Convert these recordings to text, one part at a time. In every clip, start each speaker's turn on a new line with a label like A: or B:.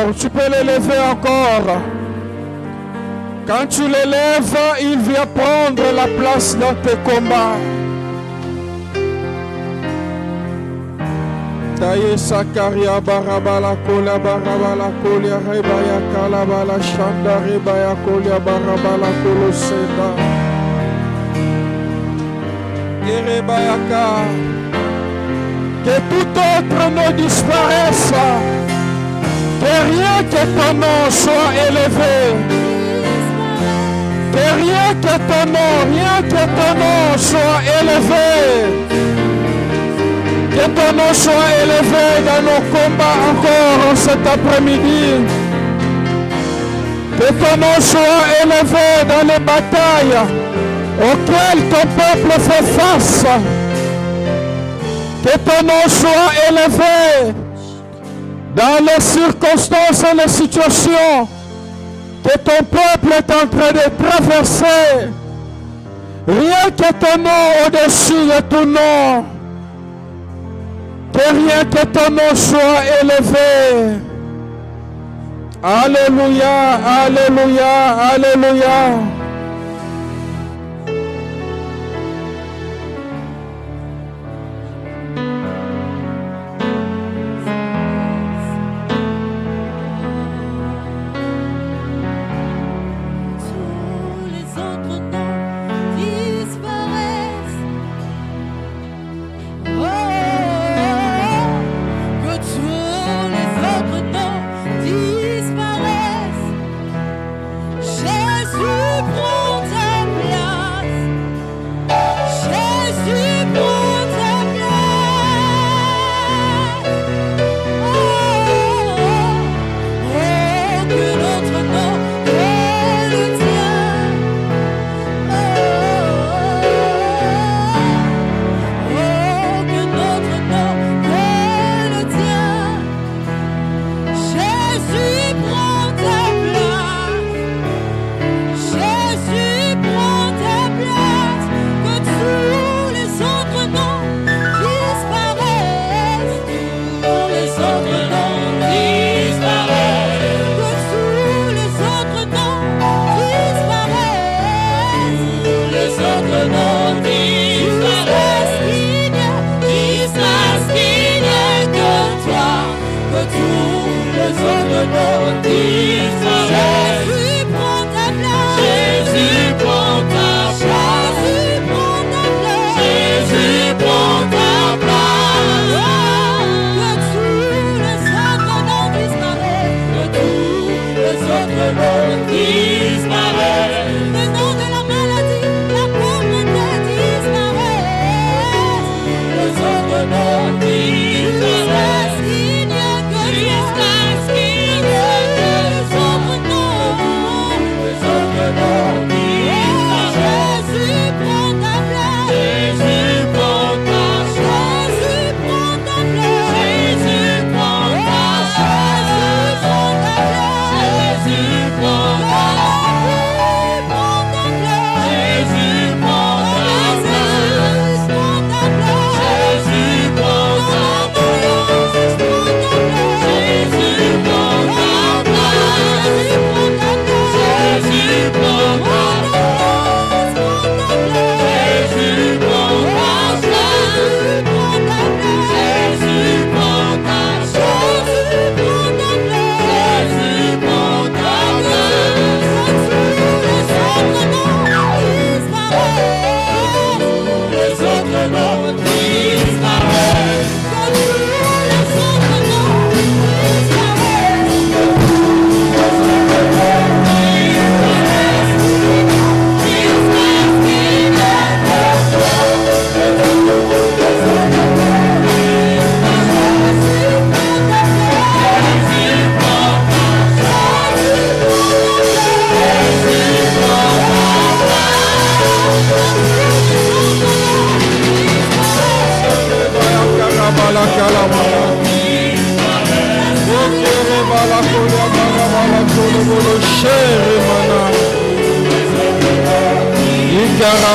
A: encore. Tu peux l'élever encore. Quand tu l'élèves, il vient prendre la place dans tes combats. Taye sakaria barabala kola barabala kolia rebaya kalabala shanda rebaya kolia barabala koloseda. Erebayaka. Que tout autre nom disparaisse. Que rien que ton nom soit élevé. Que rien que ton nom soit élevé. Que ton nom soit élevé dans nos combats encore cet après-midi. Que ton nom soit élevé dans les batailles auxquelles ton peuple fait face. Que ton nom soit élevé dans les circonstances et les situations que ton peuple est en train de traverser. Rien que ton nom au-dessus de ton nom. Que rien que ton nom soit élevé. Alléluia, alléluia, alléluia.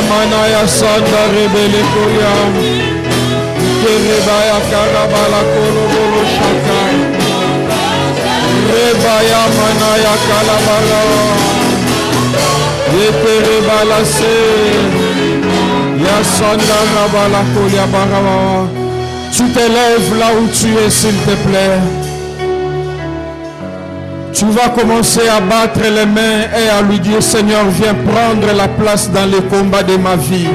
A: Manaya Sanda Rebele Kolia Kerebaya Karabala Kolo Bolo Shaka Reba Rabaya Manaya Kalabala. Yetere Balase. Yasanda Rabala Kolia Baraba. Tu t'élèves là où tu es, s'il te plaît. Tu vas commencer à battre les mains et à lui dire, Seigneur, viens prendre la place dans les combats de ma vie.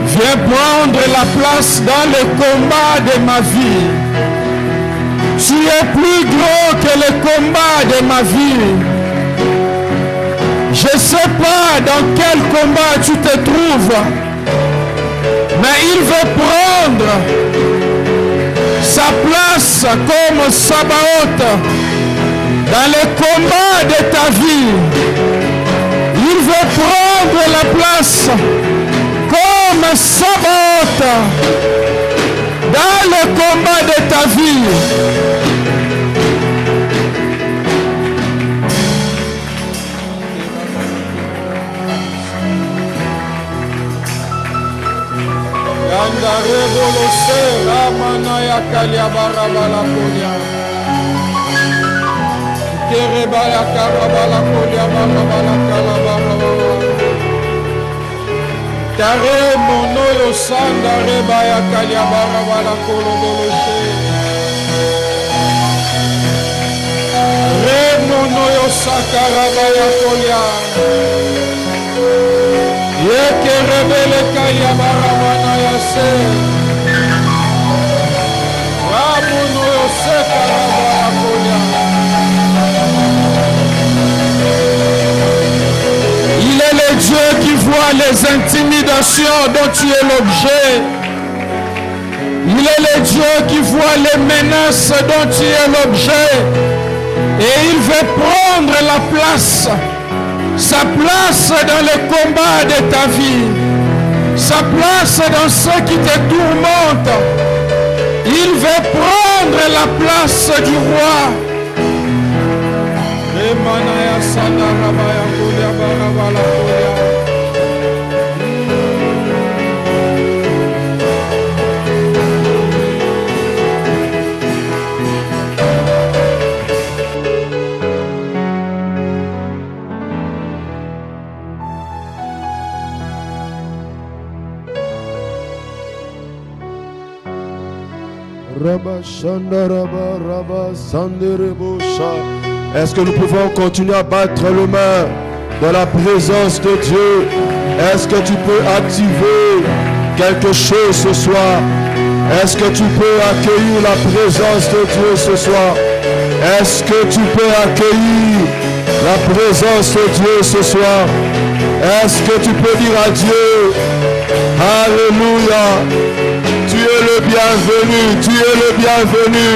A: Viens prendre la place dans les combats de ma vie. Tu es plus gros que les combats de ma vie. Je ne sais pas dans quel combat tu te trouves, mais il veut prendre sa place comme Sabaoth dans les combats de ta vie. Il veut prendre la place comme Sabaoth dans les combats de ta vie. Tare mono sanda reba ya kaliabara wala kolodoloshe. Re mono sakaraba ya kolia. Ye ke rebele kaliabara wana ya se. Ra mono sakaraba ya kolia. Il est le Dieu qui voit les intimidations dont tu es l'objet. Il est le Dieu qui voit les menaces dont tu es l'objet. Et il veut prendre la place, sa place dans les combats de ta vie, sa place dans ce qui te tourmente. Il veut prendre la place du roi.
B: Est-ce que nous pouvons continuer à battre les mains dans la présence de Dieu? Est-ce que tu peux activer quelque chose ce soir? Est-ce que tu peux accueillir la présence de Dieu ce soir? Est-ce que tu peux accueillir la présence de Dieu ce soir? Est-ce que tu peux dire à Dieu, Alléluia, tu es le bienvenu, tu es le bienvenu,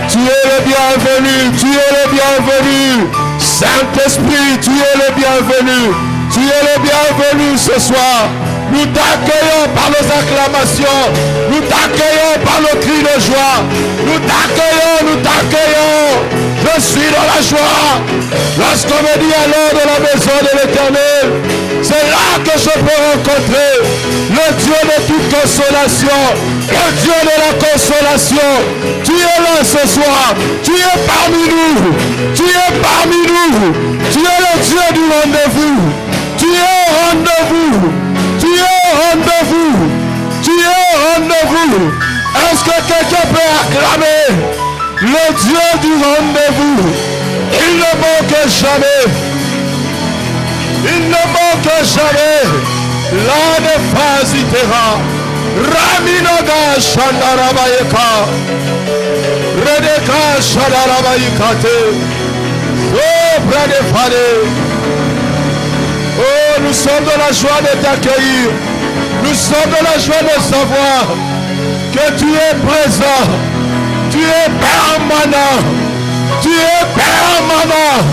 B: tu es le bienvenu, tu es le bienvenu. Saint-Esprit, tu es le bienvenu, tu es le bienvenu ce soir. Nous t'accueillons par nos acclamations, nous t'accueillons par nos cris de joie, nous t'accueillons, nous t'accueillons. Je suis dans la joie. Lorsqu'on me dit alors de la maison de l'Éternel, c'est là que je peux rencontrer le Dieu de toute consolation, le Dieu de la consolation. Tu es là ce soir, tu es parmi nous, tu es parmi nous, tu es le Dieu du rendez-vous, tu es au rendez-vous, tu es au rendez-vous, tu es au rendez-vous. Est-ce que quelqu'un peut acclamer le Dieu du rendez-vous? Il ne manque jamais. Il ne manque jamais. La nefazitera. Raminoga shandarabayeka. Redeka shandarabayikate. Oh, Bradefade. Oh, nous sommes dans la joie de t'accueillir. Nous sommes dans la joie de savoir que tu es présent. Tu es permanent. Tu es permanent.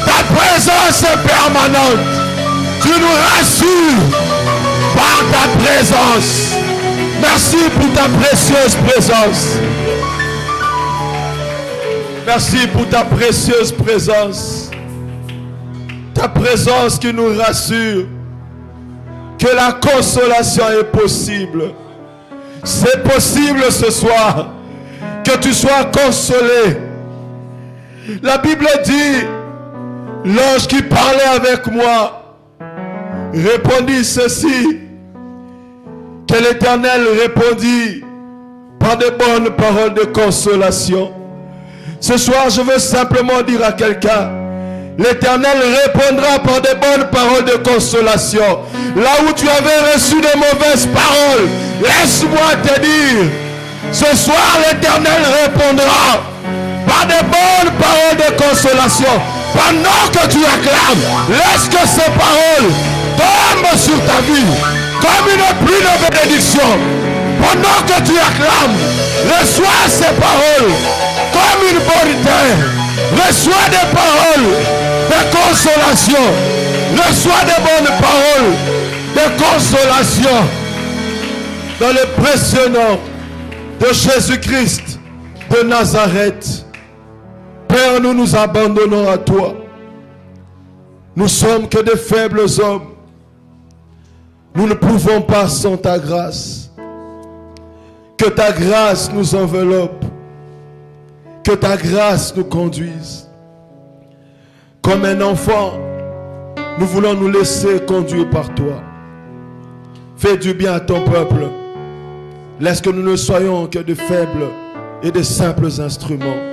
B: Ta présence est permanente. Tu nous rassures par ta présence. Merci pour ta précieuse présence. Merci pour ta précieuse présence. Ta présence qui nous rassure que la consolation est possible. C'est possible ce soir que tu sois consolé La Bible dit, l'ange qui parlait avec moi répondit ceci, que l'Éternel répondit par de bonnes paroles de consolation. Ce soir, je veux simplement dire à quelqu'un, l'Éternel répondra par de bonnes paroles de consolation. Là où tu avais reçu de mauvaises paroles, laisse-moi te dire, ce soir l'Éternel répondra par de bonnes paroles de consolation. Pendant que tu acclames, laisse que ces paroles tombent sur ta vie comme une pluie de bénédiction. Pendant que tu acclames, reçois ces paroles comme une bonne terre. Reçois des paroles de consolation. Reçois des bonnes paroles de consolation. Dans le précieux nom de Jésus-Christ de Nazareth. Père, nous nous abandonnons à toi. Nous sommes que de faibles hommes. Nous ne pouvons pas sans ta grâce. Que ta grâce nous enveloppe. Que ta grâce nous conduise. Comme un enfant, nous voulons nous laisser conduire par toi. Fais du bien à ton peuple. Laisse que nous ne soyons que de faibles et de simples instruments.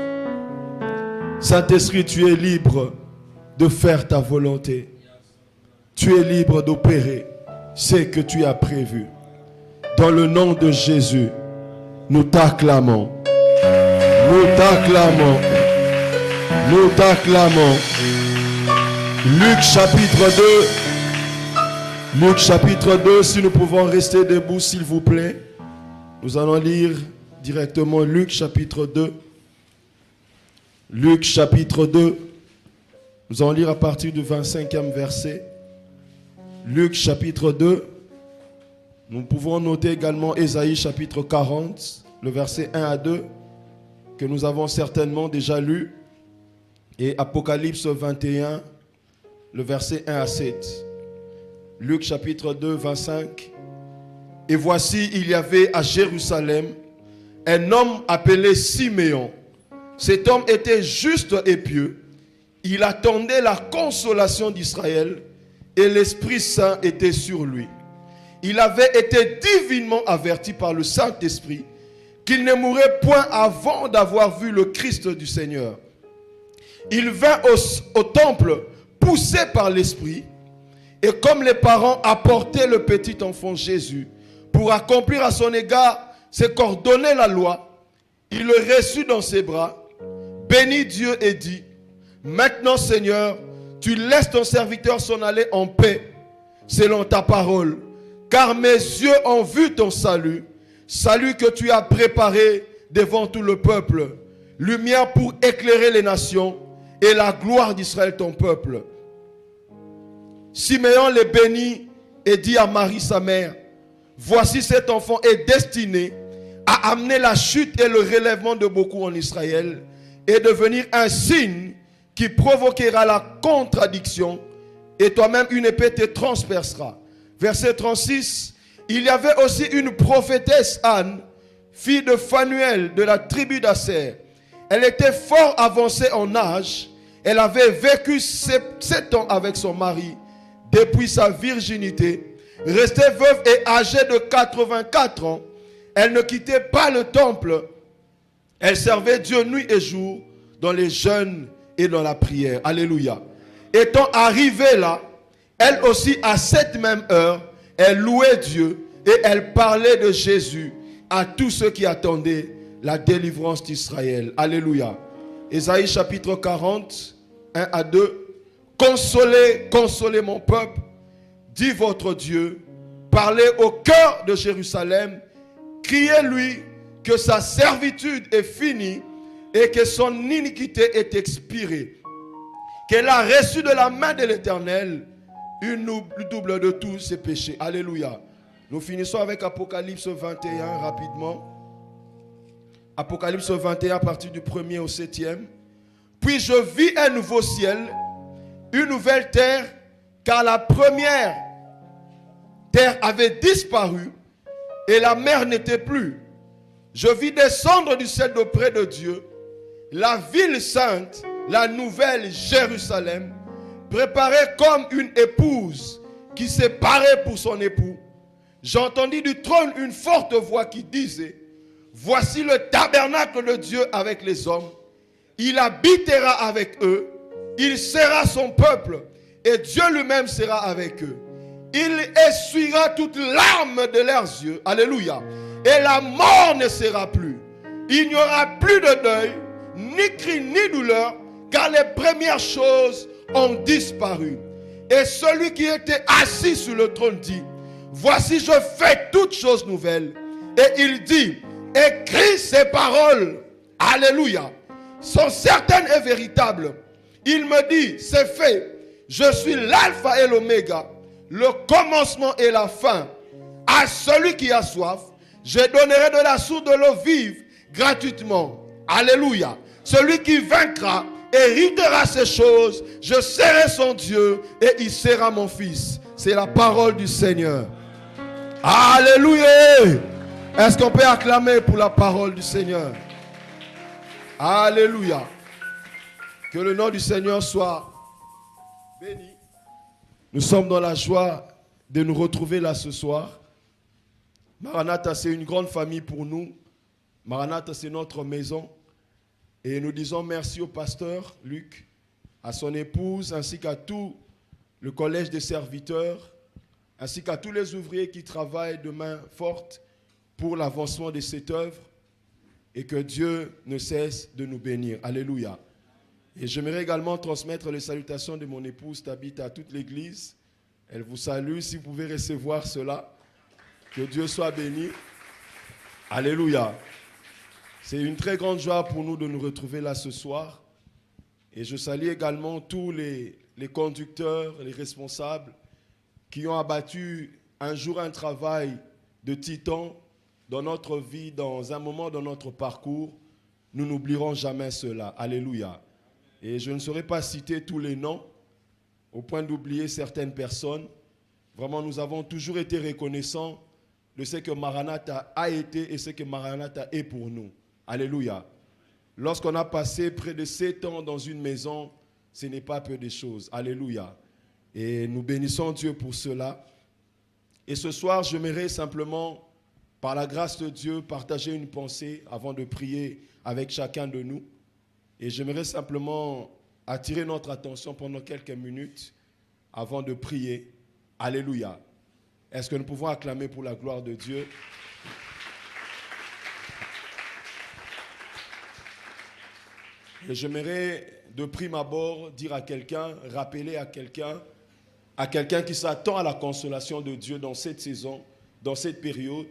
B: Saint-Esprit, tu es libre de faire ta volonté. Tu es libre d'opérer ce que tu as prévu. Dans le nom de Jésus, nous t'acclamons. Nous t'acclamons. Nous t'acclamons. Luc chapitre 2. Luc chapitre 2, si nous pouvons rester debout s'il vous plaît. Nous allons lire directement Luc chapitre 2. Luc chapitre 2. Nous allons lire à partir du 25e verset. Luc chapitre 2. Nous pouvons noter également Ésaïe chapitre 40, le verset 1 à 2, que nous avons certainement déjà lu. Et Apocalypse 21, le verset 1 à 7. Luc chapitre 2, 25. Et voici, il y avait à Jérusalem un homme appelé Siméon. Cet homme était juste et pieux. Il attendait la consolation d'Israël et l'Esprit Saint était sur lui. Il avait été divinement averti par le Saint-Esprit qu'il ne mourrait point avant d'avoir vu le Christ du Seigneur. Il vint au temple poussé par l'Esprit, et comme les parents apportaient le petit enfant Jésus pour accomplir à son égard ce qu'ordonnait la loi, il le reçut dans ses bras, bénit Dieu et dit, « Maintenant Seigneur, tu laisses ton serviteur s'en aller en paix, selon ta parole, car mes yeux ont vu ton salut, salut que tu as préparé devant tout le peuple, lumière pour éclairer les nations et la gloire d'Israël ton peuple. » Siméon les bénit et dit à Marie sa mère, « Voici cet enfant est destiné à amener la chute et le relèvement de beaucoup en Israël et devenir un signe qui provoquera la contradiction et toi-même une épée te transpercera. » Verset 36, il y avait aussi une prophétesse Anne, fille de Phanuel de la tribu d'Aser. Elle était fort avancée en âge. Elle avait vécu 7 ans avec son mari depuis sa virginité. Restée veuve et âgée de 84 ans, elle ne quittait pas le temple. Elle servait Dieu nuit et jour dans les jeûnes et dans la prière. Alléluia. Étant arrivée là, elle aussi à cette même heure, elle louait Dieu et elle parlait de Jésus à tous ceux qui attendaient la délivrance d'Israël. Alléluia. Ésaïe chapitre 40, 1 à 2. Consolez, consolez mon peuple, dit votre Dieu. Parlez au cœur de Jérusalem. Criez-lui que sa servitude est finie et que son iniquité est expirée. Qu'elle a reçu de la main de l'Éternel une double de tous ses péchés. Alléluia. Nous finissons avec Apocalypse 21 rapidement. Apocalypse 21 à partir du 1er au 7e. Puis je vis un nouveau ciel, une nouvelle terre, car la première terre avait disparu et la mer n'était plus. Je vis descendre du ciel d'auprès de Dieu la ville sainte, la nouvelle Jérusalem, préparée comme une épouse qui s'est parée pour son époux, j'entendis du trône une forte voix qui disait, voici le tabernacle de Dieu avec les hommes. Il habitera avec eux. Il sera son peuple. Et Dieu lui-même sera avec eux. Il essuiera toute larme de leurs yeux. Alléluia. Et la mort ne sera plus. Il n'y aura plus de deuil, ni cri, ni douleur, car les premières choses ont disparu. Et celui qui était assis sur le trône dit, voici je fais toutes choses nouvelles. Et il dit, écris ces paroles, alléluia, sont certaines et véritables. Il me dit, c'est fait, je suis l'alpha et l'oméga, le commencement et la fin. À celui qui a soif, je donnerai de la source de l'eau vive gratuitement. Alléluia. Celui qui vaincra héritera ces choses, je serai son Dieu et il sera mon fils. C'est la parole du Seigneur. Alléluia. Est-ce qu'on peut acclamer pour la parole du Seigneur? Alléluia. Que le nom du Seigneur soit béni. Nous sommes dans la joie de nous retrouver là ce soir. Maranatha, c'est une grande famille pour nous. Maranatha, c'est notre maison. Et nous disons merci au pasteur Luc, à son épouse, ainsi qu'à tout le collège des serviteurs, ainsi qu'à tous les ouvriers qui travaillent de main forte pour l'avancement de cette œuvre, et que Dieu ne cesse de nous bénir. Alléluia. Et j'aimerais également transmettre les salutations de mon épouse Tabitha à toute l'église. Elle vous salue, si vous pouvez recevoir cela. Que Dieu soit béni. Alléluia. C'est une très grande joie pour nous de nous retrouver là ce soir. Et je salue également tous les conducteurs, les responsables qui ont abattu un jour un travail de titan dans notre vie, dans un moment dans notre parcours. Nous n'oublierons jamais cela. Alléluia. Et je ne saurais pas citer tous les noms au point d'oublier certaines personnes. Vraiment, nous avons toujours été reconnaissants de ce que Maranatha a été et ce que Maranatha est pour nous. Alléluia. Lorsqu'on a passé près de 7 ans dans une maison, ce n'est pas peu de choses. Alléluia. Et nous bénissons Dieu pour cela. Et ce soir, j'aimerais simplement, par la grâce de Dieu, partager une pensée avant de prier avec chacun de nous. Et j'aimerais simplement attirer notre attention pendant quelques minutes avant de prier. Alléluia. Est-ce que nous pouvons acclamer pour la gloire de Dieu? Et j'aimerais de prime abord dire à quelqu'un, rappeler à quelqu'un qui s'attend à la consolation de Dieu dans cette saison, dans cette période,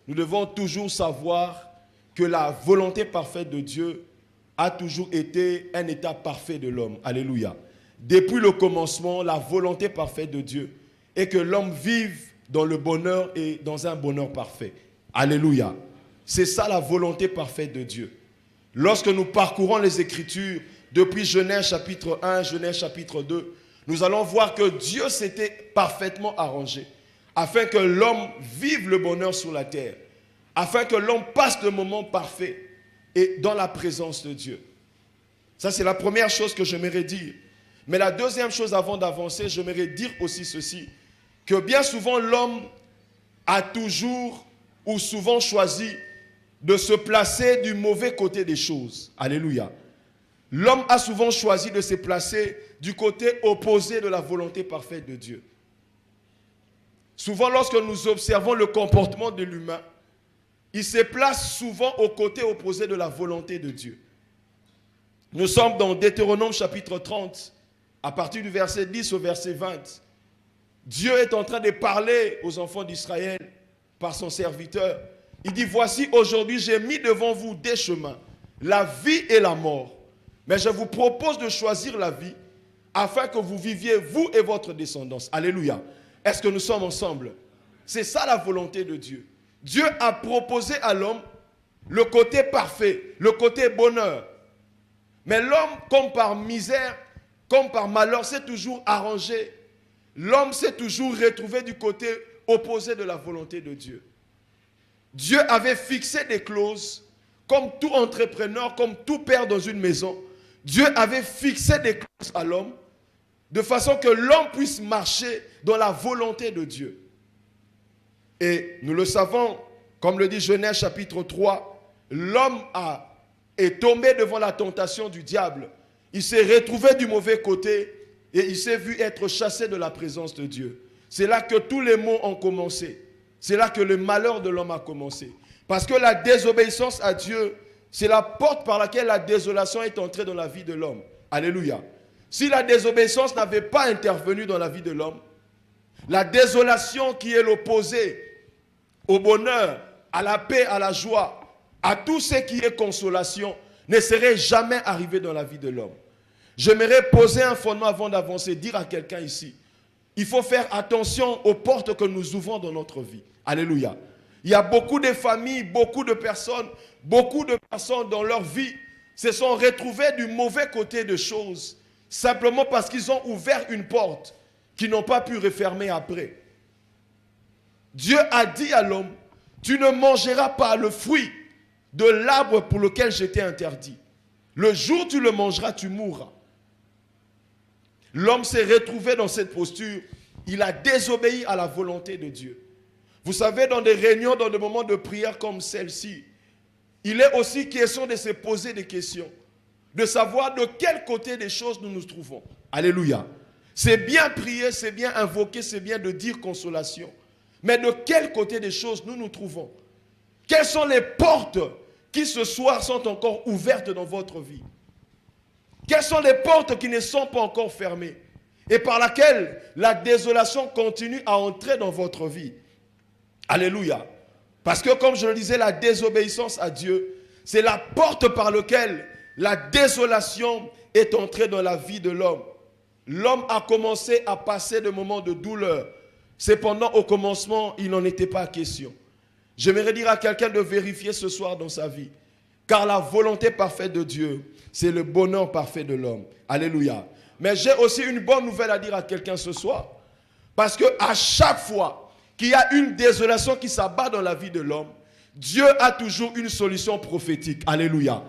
B: nous devons toujours savoir que la volonté parfaite de Dieu a toujours été un état parfait de l'homme. Alléluia. Depuis le commencement, la volonté parfaite de Dieu est que l'homme vive dans le bonheur et dans un bonheur parfait. Alléluia. C'est ça la volonté parfaite de Dieu. Lorsque nous parcourons les Écritures, depuis Genèse chapitre 1, Genèse chapitre 2, nous allons voir que Dieu s'était parfaitement arrangé afin que l'homme vive le bonheur sur la terre, afin que l'homme passe le moment parfait et dans la présence de Dieu. Ça, c'est la première chose que j'aimerais dire. Mais la deuxième chose avant d'avancer, j'aimerais dire aussi ceci, que bien souvent l'homme a toujours ou souvent choisi de se placer du mauvais côté des choses. Alléluia. L'homme a souvent choisi de se placer du côté opposé de la volonté parfaite de Dieu. Souvent, lorsque nous observons le comportement de l'humain, il se place souvent au côté opposé de la volonté de Dieu. Nous sommes dans Deutéronome chapitre 30, à partir du verset 10 au verset 20. Dieu est en train de parler aux enfants d'Israël par son serviteur. Il dit, voici aujourd'hui j'ai mis devant vous des chemins, la vie et la mort. Mais je vous propose de choisir la vie afin que vous viviez vous et votre descendance. Alléluia. Est-ce que nous sommes ensemble? C'est ça la volonté de Dieu. Dieu a proposé à l'homme le côté parfait, le côté bonheur. Mais l'homme, comme par misère, comme par malheur, s'est toujours arrangé. L'homme s'est toujours retrouvé du côté opposé de la volonté de Dieu. Dieu avait fixé des clauses, comme tout entrepreneur, comme tout père dans une maison. Dieu avait fixé des clauses à l'homme de façon que l'homme puisse marcher dans la volonté de Dieu. Et nous le savons, comme le dit Genèse chapitre 3, l'homme est tombé devant la tentation du diable. Il s'est retrouvé du mauvais côté et il s'est vu être chassé de la présence de Dieu. C'est là que tous les maux ont commencé. C'est là que le malheur de l'homme a commencé. Parce que la désobéissance à Dieu, c'est la porte par laquelle la désolation est entrée dans la vie de l'homme. Alléluia. Si la désobéissance n'avait pas intervenu dans la vie de l'homme, la désolation qui est l'opposé au bonheur, à la paix, à la joie, à tout ce qui est consolation, ne serait jamais arrivé dans la vie de l'homme. J'aimerais poser un fondement avant d'avancer, dire à quelqu'un ici, il faut faire attention aux portes que nous ouvrons dans notre vie. Alléluia. Il y a beaucoup de familles, beaucoup de personnes dans leur vie se sont retrouvées du mauvais côté de choses, simplement parce qu'ils ont ouvert une porte qu'ils n'ont pas pu refermer après. Dieu a dit à l'homme, tu ne mangeras pas le fruit de l'arbre pour lequel je t'ai interdit. Le jour où tu le mangeras, tu mourras. L'homme s'est retrouvé dans cette posture. Il a désobéi à la volonté de Dieu. Vous savez, dans des réunions, dans des moments de prière comme celle-ci, il est aussi question de se poser des questions, de savoir de quel côté des choses nous nous trouvons. Alléluia. C'est bien prier, c'est bien invoquer, c'est bien de dire consolation. Mais de quel côté des choses nous nous trouvons? Quelles sont les portes qui ce soir sont encore ouvertes dans votre vie? Quelles sont les portes qui ne sont pas encore fermées et par laquelle la désolation continue à entrer dans votre vie? Alléluia. Parce que comme je le disais, la désobéissance à Dieu, c'est la porte par laquelle la désolation est entrée dans la vie de l'homme. L'homme a commencé à passer des moments de douleur. Cependant, au commencement, il n'en était pas question. J'aimerais dire à quelqu'un de vérifier ce soir dans sa vie. Car la volonté parfaite de Dieu, c'est le bonheur parfait de l'homme. Alléluia. Mais j'ai aussi une bonne nouvelle à dire à quelqu'un ce soir. Parce qu'à chaque fois qu'il y a une désolation qui s'abat dans la vie de l'homme, Dieu a toujours une solution prophétique. Alléluia.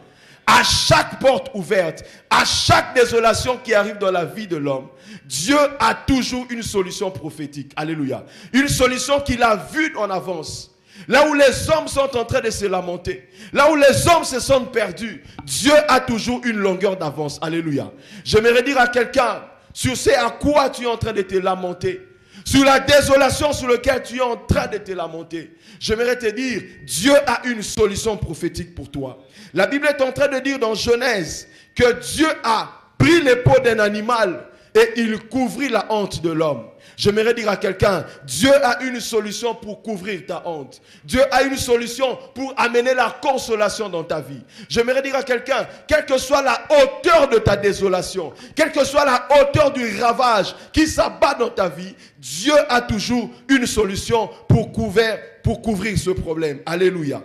B: À chaque porte ouverte, à chaque désolation qui arrive dans la vie de l'homme, Dieu a toujours une solution prophétique. Alléluia. Une solution qu'il a vue en avance. Là où les hommes sont en train de se lamenter, là où les hommes se sont perdus, Dieu a toujours une longueur d'avance. Alléluia. J'aimerais dire à quelqu'un, sur ce à quoi tu es en train de te lamenter, sur la désolation sur laquelle tu es en train de te lamenter, j'aimerais te dire, Dieu a une solution prophétique pour toi. La Bible est en train de dire dans Genèse que Dieu a pris les peaux d'un animal et il couvrit la honte de l'homme. J'aimerais dire à quelqu'un, Dieu a une solution pour couvrir ta honte. Dieu a une solution pour amener la consolation dans ta vie. J'aimerais dire à quelqu'un, quelle que soit la hauteur de ta désolation, quelle que soit la hauteur du ravage qui s'abat dans ta vie, Dieu a toujours une solution pour couvrir ce problème. Alléluia.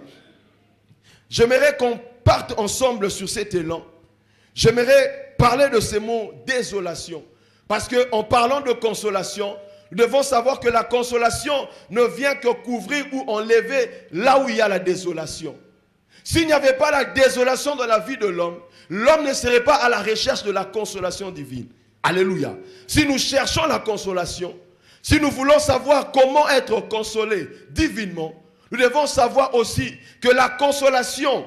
B: J'aimerais qu'on parte ensemble sur cet élan. J'aimerais parler de ces mots désolation. Parce qu'en parlant de consolation, nous devons savoir que la consolation ne vient que couvrir ou enlever là où il y a la désolation. S'il n'y avait pas la désolation dans la vie de l'homme, l'homme ne serait pas à la recherche de la consolation divine. Alléluia. Si nous cherchons la consolation, si nous voulons savoir comment être consolés divinement, nous devons savoir aussi que la consolation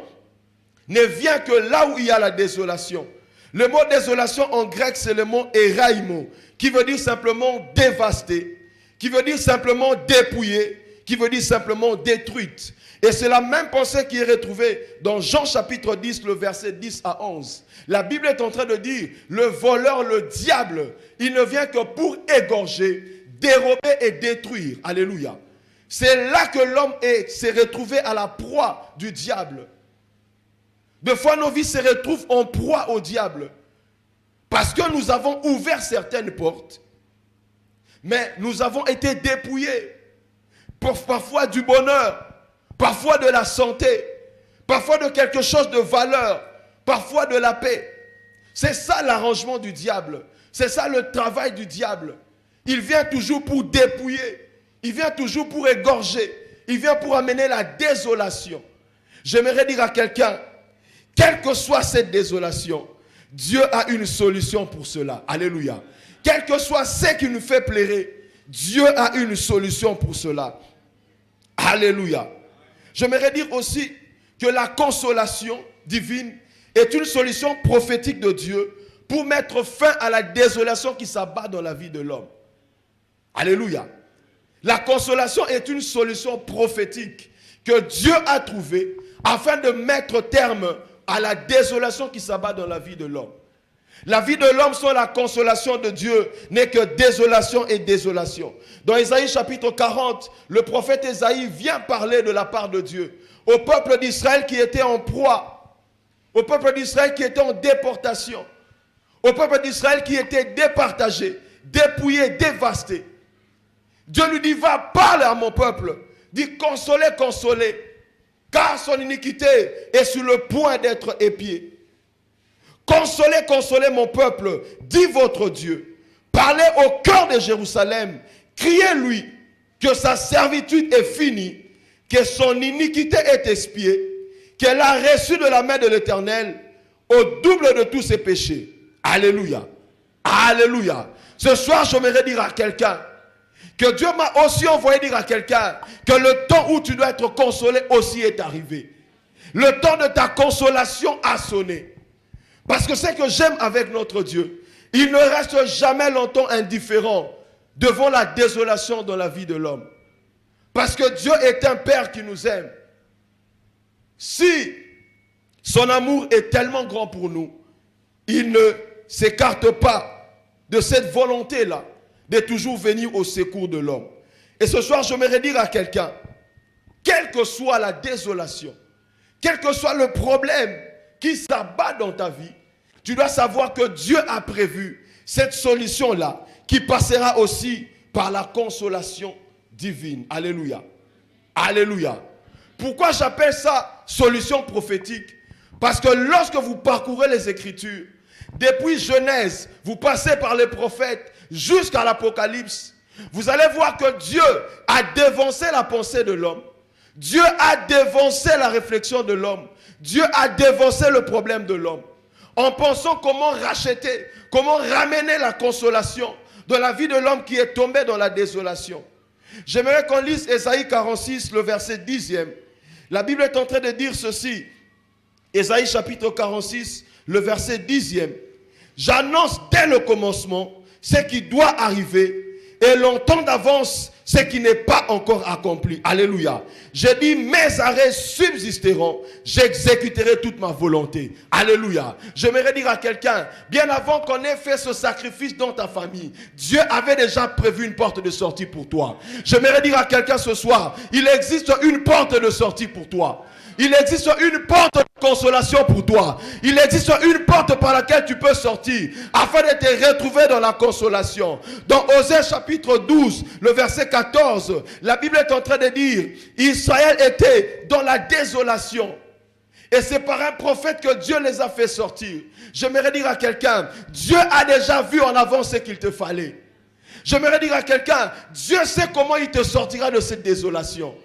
B: ne vient que là où il y a la désolation. Le mot désolation en grec, c'est le mot eraïmo, qui veut dire simplement dévasté, qui veut dire simplement dépouillé, qui veut dire simplement détruite. Et c'est la même pensée qui est retrouvée dans Jean chapitre 10, le verset 10 à 11. La Bible est en train de dire, le voleur, le diable, il ne vient que pour égorger, dérober et détruire. Alléluia. C'est là que l'homme s'est retrouvé à la proie du diable. Des fois, nos vies se retrouvent en proie au diable. Parce que nous avons ouvert certaines portes. Mais nous avons été dépouillés. Parfois du bonheur. Parfois de la santé. Parfois de quelque chose de valeur. Parfois de la paix. C'est ça l'arrangement du diable. C'est ça le travail du diable. Il vient toujours pour dépouiller. Il vient toujours pour égorger. Il vient pour amener la désolation. J'aimerais dire à quelqu'un, quelle que soit cette désolation, Dieu a une solution pour cela. Alléluia. Quel que soit ce qui nous fait pleurer, Dieu a une solution pour cela. Alléluia. J'aimerais dire aussi que la consolation divine est une solution prophétique de Dieu pour mettre fin à la désolation qui s'abat dans la vie de l'homme. Alléluia. La consolation est une solution prophétique que Dieu a trouvée afin de mettre terme à la désolation qui s'abat dans la vie de l'homme. La vie de l'homme sans la consolation de Dieu n'est que désolation et désolation. Dans Ésaïe chapitre 40, le prophète Ésaïe vient parler de la part de Dieu au peuple d'Israël qui était en proie, au peuple d'Israël qui était en déportation, au peuple d'Israël qui était départagé, dépouillé, dévasté. Dieu lui dit, va parler à mon peuple, dit consolez, consolez, car son iniquité est sur le point d'être épiée. Consolez, consolez mon peuple, dit votre Dieu. Parlez au cœur de Jérusalem, criez-lui que sa servitude est finie, que son iniquité est expiée, qu'elle a reçu de la main de l'Éternel au double de tous ses péchés. Alléluia. Alléluia. Ce soir, j'aimerais dire à quelqu'un que Dieu m'a aussi envoyé dire à quelqu'un que le temps où tu dois être consolé aussi est arrivé. Le temps de ta consolation a sonné. Parce que ce que j'aime avec notre Dieu, il ne reste jamais longtemps indifférent devant la désolation dans la vie de l'homme. Parce que Dieu est un Père qui nous aime. Si son amour est tellement grand pour nous, il ne s'écarte pas de cette volonté-là de toujours venir au secours de l'homme. Et ce soir, j'aimerais dire à quelqu'un, quelle que soit la désolation, quel que soit le problème qui s'abat dans ta vie, tu dois savoir que Dieu a prévu cette solution-là qui passera aussi par la consolation divine. Alléluia. Alléluia. Pourquoi j'appelle ça solution prophétique? Parce que lorsque vous parcourez les Écritures, depuis Genèse, vous passez par les prophètes jusqu'à l'Apocalypse, vous allez voir que Dieu a dévancé la pensée de l'homme. Dieu a dévancé la réflexion de l'homme. Dieu a dévancé le problème de l'homme. En pensant comment racheter, comment ramener la consolation dans la vie de l'homme qui est tombé dans la désolation. J'aimerais qu'on lise Ésaïe 46, le verset 10e. La Bible est en train de dire ceci. Ésaïe chapitre 46, le verset 10e. J'annonce dès le commencement ce qui doit arriver et longtemps d'avance ce qui n'est pas encore accompli. Alléluia. J'ai dit, mes arrêts subsisteront, j'exécuterai toute ma volonté. Alléluia. J'aimerais dire à quelqu'un, bien avant qu'on ait fait ce sacrifice dans ta famille, Dieu avait déjà prévu une porte de sortie pour toi. J'aimerais dire à quelqu'un ce soir, il existe une porte de sortie pour toi. Il existe une porte de consolation pour toi. Il existe une porte par laquelle tu peux sortir afin de te retrouver dans la consolation. Dans Osée chapitre 12, le verset 14, la Bible est en train de dire, Israël était dans la désolation. Et c'est par un prophète que Dieu les a fait sortir. J'aimerais dire à quelqu'un, Dieu a déjà vu en avant ce qu'il te fallait. J'aimerais dire à quelqu'un, Dieu sait comment il te sortira de cette désolation.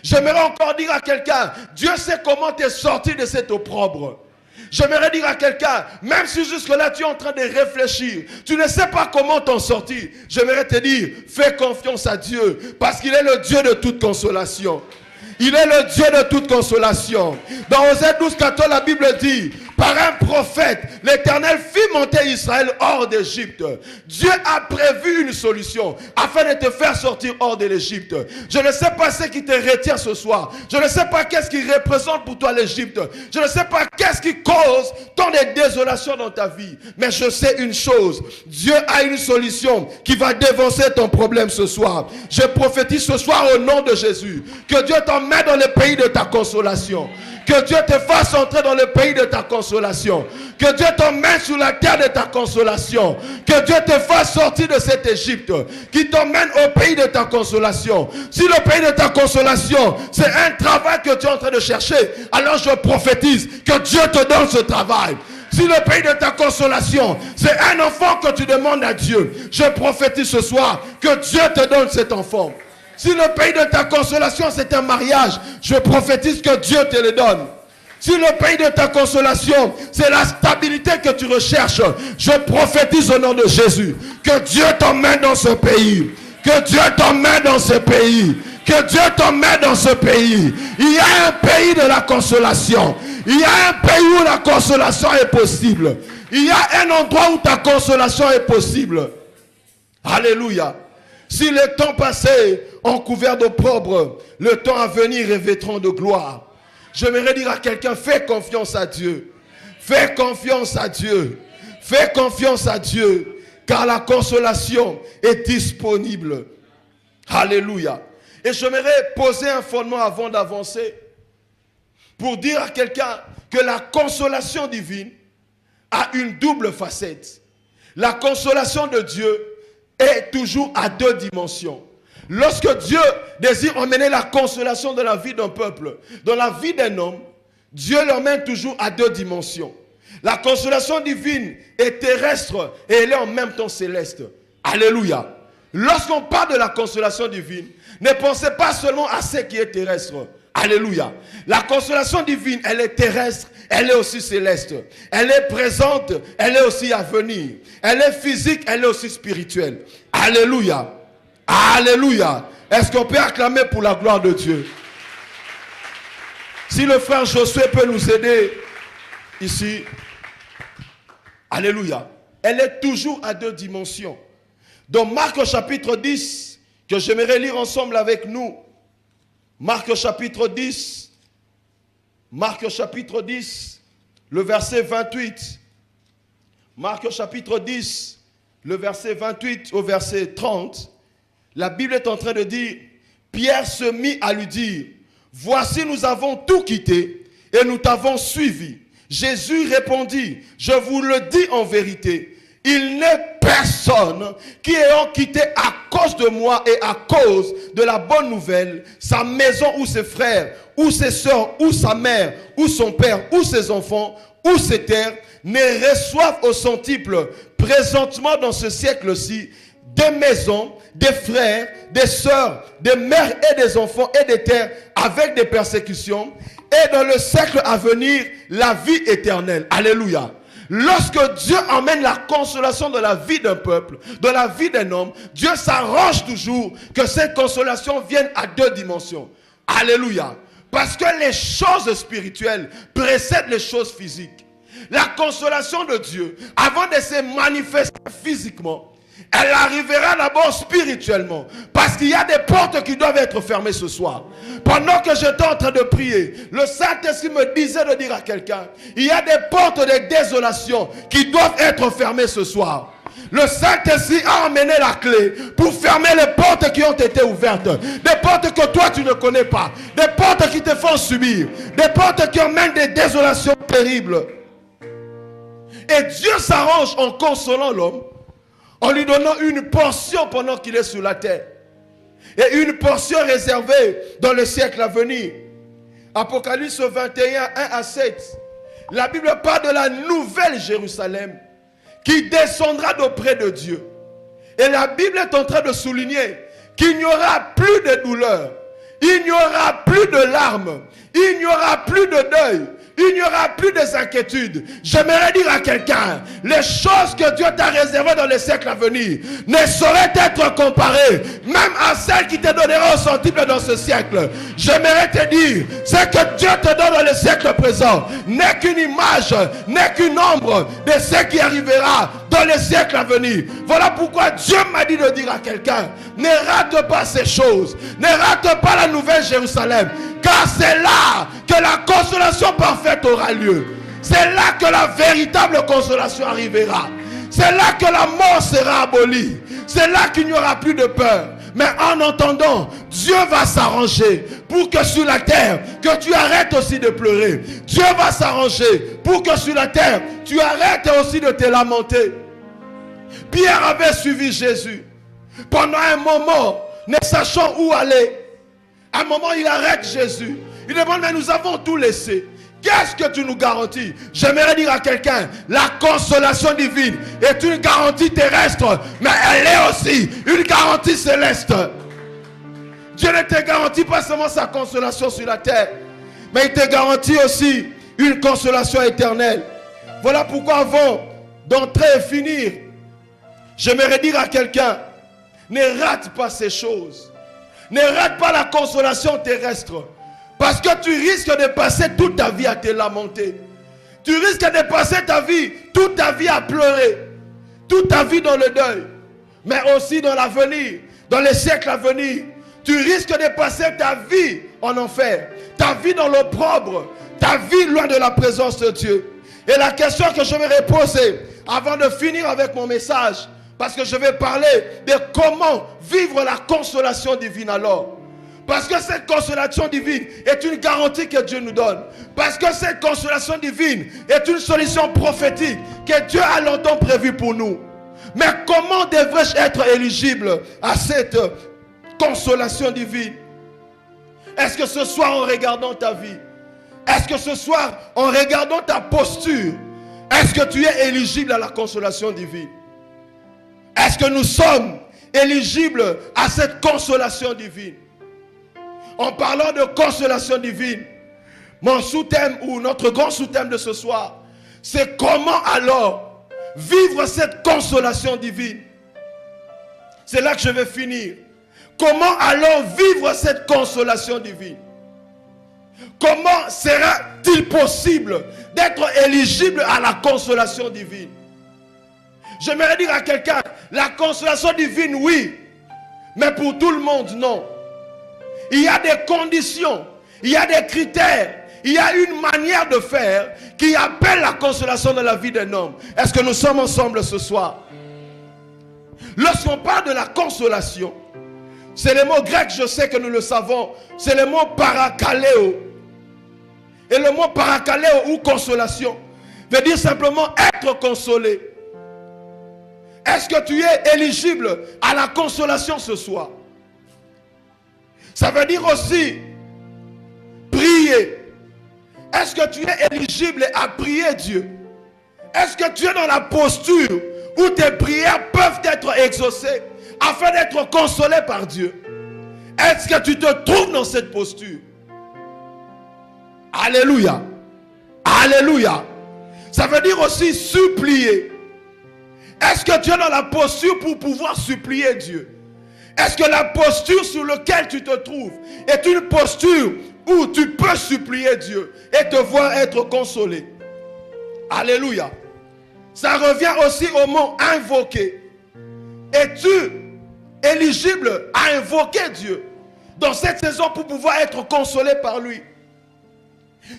B: J'aimerais encore dire à quelqu'un, Dieu sait comment t'es sorti de cet opprobre. J'aimerais dire à quelqu'un, même si jusque-là tu es en train de réfléchir, tu ne sais pas comment t'en sortir, j'aimerais te dire, fais confiance à Dieu, parce qu'il est le Dieu de toute consolation. Il est le Dieu de toute consolation. Dans Osée 12, 14, la Bible dit, par un prophète, l'Éternel fit monter Israël hors d'Égypte. Dieu a prévu une solution afin de te faire sortir hors de l'Égypte. Je ne sais pas ce qui te retient ce soir. Je ne sais pas qu'est-ce qui représente pour toi l'Égypte. Je ne sais pas qu'est-ce qui cause tant de désolation dans ta vie. Mais je sais une chose. Dieu a une solution qui va dévancer ton problème ce soir. Je prophétise ce soir au nom de Jésus. Que Dieu t'emmène dans le pays de ta consolation. Que Dieu te fasse entrer dans le pays de ta consolation. Que Dieu t'emmène sur la terre de ta consolation. Que Dieu te fasse sortir de cette Égypte. Qui t'emmène au pays de ta consolation. Si le pays de ta consolation, c'est un travail que tu es en train de chercher, alors je prophétise que Dieu te donne ce travail. Si le pays de ta consolation, c'est un enfant que tu demandes à Dieu, je prophétise ce soir que Dieu te donne cet enfant. Si le pays de ta consolation, c'est un mariage, je prophétise que Dieu te le donne. Si le pays de ta consolation, c'est la stabilité que tu recherches, je prophétise au nom de Jésus que Dieu t'emmène dans ce pays. Que Dieu t'emmène dans ce pays. Que Dieu t'emmène dans ce pays. Il y a un pays de la consolation. Il y a un pays où la consolation est possible. Il y a un endroit où ta consolation est possible. Alléluia. Si les temps passés ont couvert d'opprobre, le temps à venir revêtront de gloire. J'aimerais dire à quelqu'un, fais confiance à Dieu. Fais confiance à Dieu. Fais confiance à Dieu. Car la consolation est disponible. Alléluia. Et j'aimerais poser un fondement avant d'avancer. Pour dire à quelqu'un que la consolation divine a une double facette. La consolation de Dieu est toujours à deux dimensions. Lorsque Dieu désire emmener la consolation dans la vie d'un peuple, dans la vie d'un homme, Dieu l'emmène toujours à deux dimensions. La consolation divine est terrestre et elle est en même temps céleste. Alléluia. Lorsqu'on parle de la consolation divine, ne pensez pas seulement à ce qui est terrestre. Alléluia. La consolation divine, elle est terrestre, elle est aussi céleste. Elle est présente, elle est aussi à venir. Elle est physique, elle est aussi spirituelle. Alléluia. Alléluia. Est-ce qu'on peut acclamer pour la gloire de Dieu? Si le frère Josué peut nous aider ici. Alléluia. Elle est toujours à deux dimensions. Dans Marc chapitre 10, que j'aimerais lire ensemble avec nous. Marc chapitre 10. Marc chapitre 10, le verset 28. Marc chapitre 10, le verset 28 au verset 30. La Bible est en train de dire, Pierre se mit à lui dire, voici nous avons tout quitté et nous t'avons suivi. Jésus répondit, je vous le dis en vérité, il n'est personne qui ayant quitté à cause de moi et à cause de la bonne nouvelle, sa maison ou ses frères, ou ses soeurs, ou sa mère, ou son père, ou ses enfants, ou ses terres, ne reçoivent au centuple présentement dans ce siècle-ci des maisons, des frères, des sœurs, des mères et des enfants et des terres avec des persécutions, et dans le siècle à venir, la vie éternelle. Alléluia. Lorsque Dieu emmène la consolation dans la vie d'un peuple, dans la vie d'un homme, Dieu s'arrange toujours que cette consolation vienne à deux dimensions. Alléluia. Parce que les choses spirituelles précèdent les choses physiques. La consolation de Dieu, avant de se manifester physiquement, elle arrivera d'abord spirituellement. Parce qu'il y a des portes qui doivent être fermées ce soir. Pendant que j'étais en train de prier, le Saint-Esprit me disait de dire à quelqu'un, il y a des portes de désolation qui doivent être fermées ce soir. Le Saint-Esprit a emmené la clé pour fermer les portes qui ont été ouvertes. Des portes que toi tu ne connais pas. Des portes qui te font subir. Des portes qui emmènent des désolations terribles. Et Dieu s'arrange en consolant l'homme, en lui donnant une portion pendant qu'il est sur la terre. Et une portion réservée dans le siècle à venir. Apocalypse 21, 1 à 7. La Bible parle de la nouvelle Jérusalem qui descendra d'auprès de Dieu. Et la Bible est en train de souligner qu'il n'y aura plus de douleur. Il n'y aura plus de larmes. Il n'y aura plus de deuil. Il n'y aura plus d'inquiétude. J'aimerais dire à quelqu'un, les choses que Dieu t'a réservées dans les siècles à venir ne sauraient être comparées même à celles qui te donneront au centuple dans ce siècle. J'aimerais te dire, ce que Dieu te donne dans le siècle présent n'est qu'une image, n'est qu'une ombre de ce qui arrivera dans les siècles à venir. Voilà pourquoi Dieu m'a dit de dire à quelqu'un, ne rate pas ces choses, ne rate pas la nouvelle Jérusalem, car c'est là que la consolation parfaite aura lieu. C'est là que la véritable consolation arrivera. C'est là que la mort sera abolie. C'est là qu'il n'y aura plus de peur. Mais en entendant, Dieu va s'arranger pour que sur la terre, que tu arrêtes aussi de pleurer. Dieu va s'arranger pour que sur la terre, tu arrêtes aussi de te lamenter. Pierre avait suivi Jésus. Pendant un moment, ne sachant où aller, à un moment, il arrête Jésus. Il demande, mais nous avons tout laissé. Qu'est-ce que tu nous garantis? J'aimerais dire à quelqu'un, la consolation divine est une garantie terrestre, mais elle est aussi une garantie céleste. Dieu ne te garantit pas seulement sa consolation sur la terre, mais il te garantit aussi une consolation éternelle. Voilà pourquoi avant d'entrer et finir, j'aimerais dire à quelqu'un, ne rate pas ces choses. Ne rate pas la consolation terrestre. Parce que tu risques de passer toute ta vie à te lamenter. Tu risques de passer toute ta vie à pleurer. Toute ta vie dans le deuil. Mais aussi dans l'avenir, dans les siècles à venir. Tu risques de passer ta vie en enfer. Ta vie dans l'opprobre. Ta vie loin de la présence de Dieu. Et la question que je vais poser avant de finir avec mon message, parce que je vais parler de comment vivre la consolation divine alors. Parce que cette consolation divine est une garantie que Dieu nous donne. Parce que cette consolation divine est une solution prophétique que Dieu a longtemps prévue pour nous. Mais comment devrais-je être éligible à cette consolation divine? Est-ce que ce soir en regardant ta vie, est-ce que ce soir en regardant ta posture, est-ce que tu es éligible à la consolation divine? Est-ce que nous sommes éligibles à cette consolation divine? En parlant de consolation divine, mon sous-thème ou notre grand sous-thème de ce soir, c'est comment alors vivre cette consolation divine. C'est là que je vais finir. Comment alors vivre cette consolation divine? Comment sera-t-il possible d'être éligible à la consolation divine? J'aimerais dire à quelqu'un, la consolation divine, oui, mais pour tout le monde, non. Il y a des conditions, il y a des critères, il y a une manière de faire qui appelle la consolation dans la vie d'un homme. Est-ce que nous sommes ensemble ce soir? Lorsqu'on parle de la consolation, c'est le mot grec, je sais que nous le savons, c'est le mot parakaleo. Et le mot parakaleo ou consolation veut dire simplement être consolé. Est-ce que tu es éligible à la consolation ce soir? Ça veut dire aussi prier. Est-ce que tu es éligible à prier Dieu? Est-ce que tu es dans la posture où tes prières peuvent être exaucées afin d'être consolé par Dieu? Est-ce que tu te trouves dans cette posture? Alléluia. Alléluia. Ça veut dire aussi supplier. Est-ce que tu es dans la posture pour pouvoir supplier Dieu? Est-ce que la posture sur laquelle tu te trouves est une posture où tu peux supplier Dieu et te voir être consolé? Alléluia. Ça revient aussi au mot invoquer. Es-tu éligible à invoquer Dieu dans cette saison pour pouvoir être consolé par lui?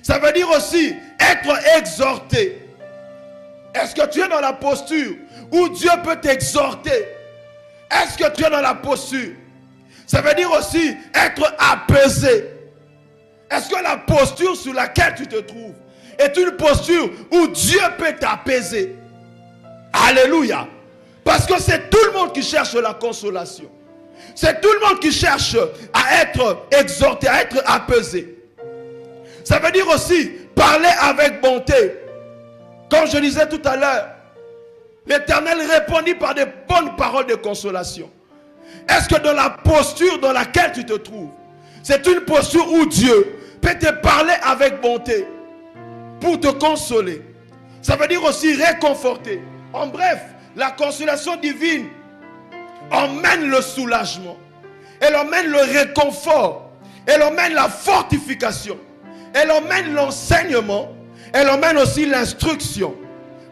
B: Ça veut dire aussi être exhorté. Est-ce que tu es dans la posture où Dieu peut t'exhorter? Est-ce que tu es dans la posture? Ça veut dire aussi être apaisé. Est-ce que la posture sur laquelle tu te trouves est une posture où Dieu peut t'apaiser? Alléluia. Parce que c'est tout le monde qui cherche la consolation. C'est tout le monde qui cherche à être exhorté, à être apaisé. Ça veut dire aussi parler avec bonté. Comme je disais tout à l'heure, l'Éternel répondit par des bonnes paroles de consolation. Est-ce que dans la posture dans laquelle tu te trouves, c'est une posture où Dieu peut te parler avec bonté pour te consoler? Ça veut dire aussi réconforter. En bref, la consolation divine emmène le soulagement. Elle emmène le réconfort. Elle emmène la fortification. Elle emmène l'enseignement. Elle emmène aussi l'instruction.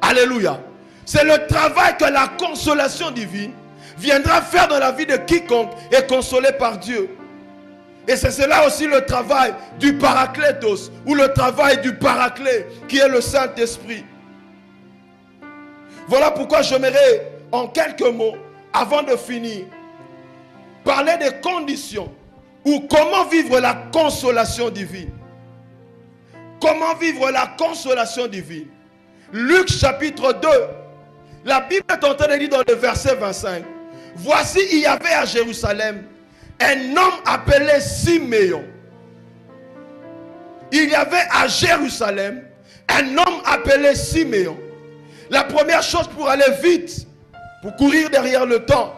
B: Alléluia. C'est le travail que la consolation divine viendra faire dans la vie de quiconque est consolé par Dieu. Et c'est cela aussi le travail du Parakletos, ou le travail du Paraclet, qui est le Saint-Esprit. Voilà pourquoi j'aimerais, en quelques mots, avant de finir, parler des conditions ou comment vivre la consolation divine. Comment vivre la consolation divine? Luc chapitre 2, la Bible est en train de dire dans le verset 25, voici, il y avait à Jérusalem un homme appelé Siméon. Il y avait à Jérusalem un homme appelé Siméon. La première chose pour aller vite, pour courir derrière le temps,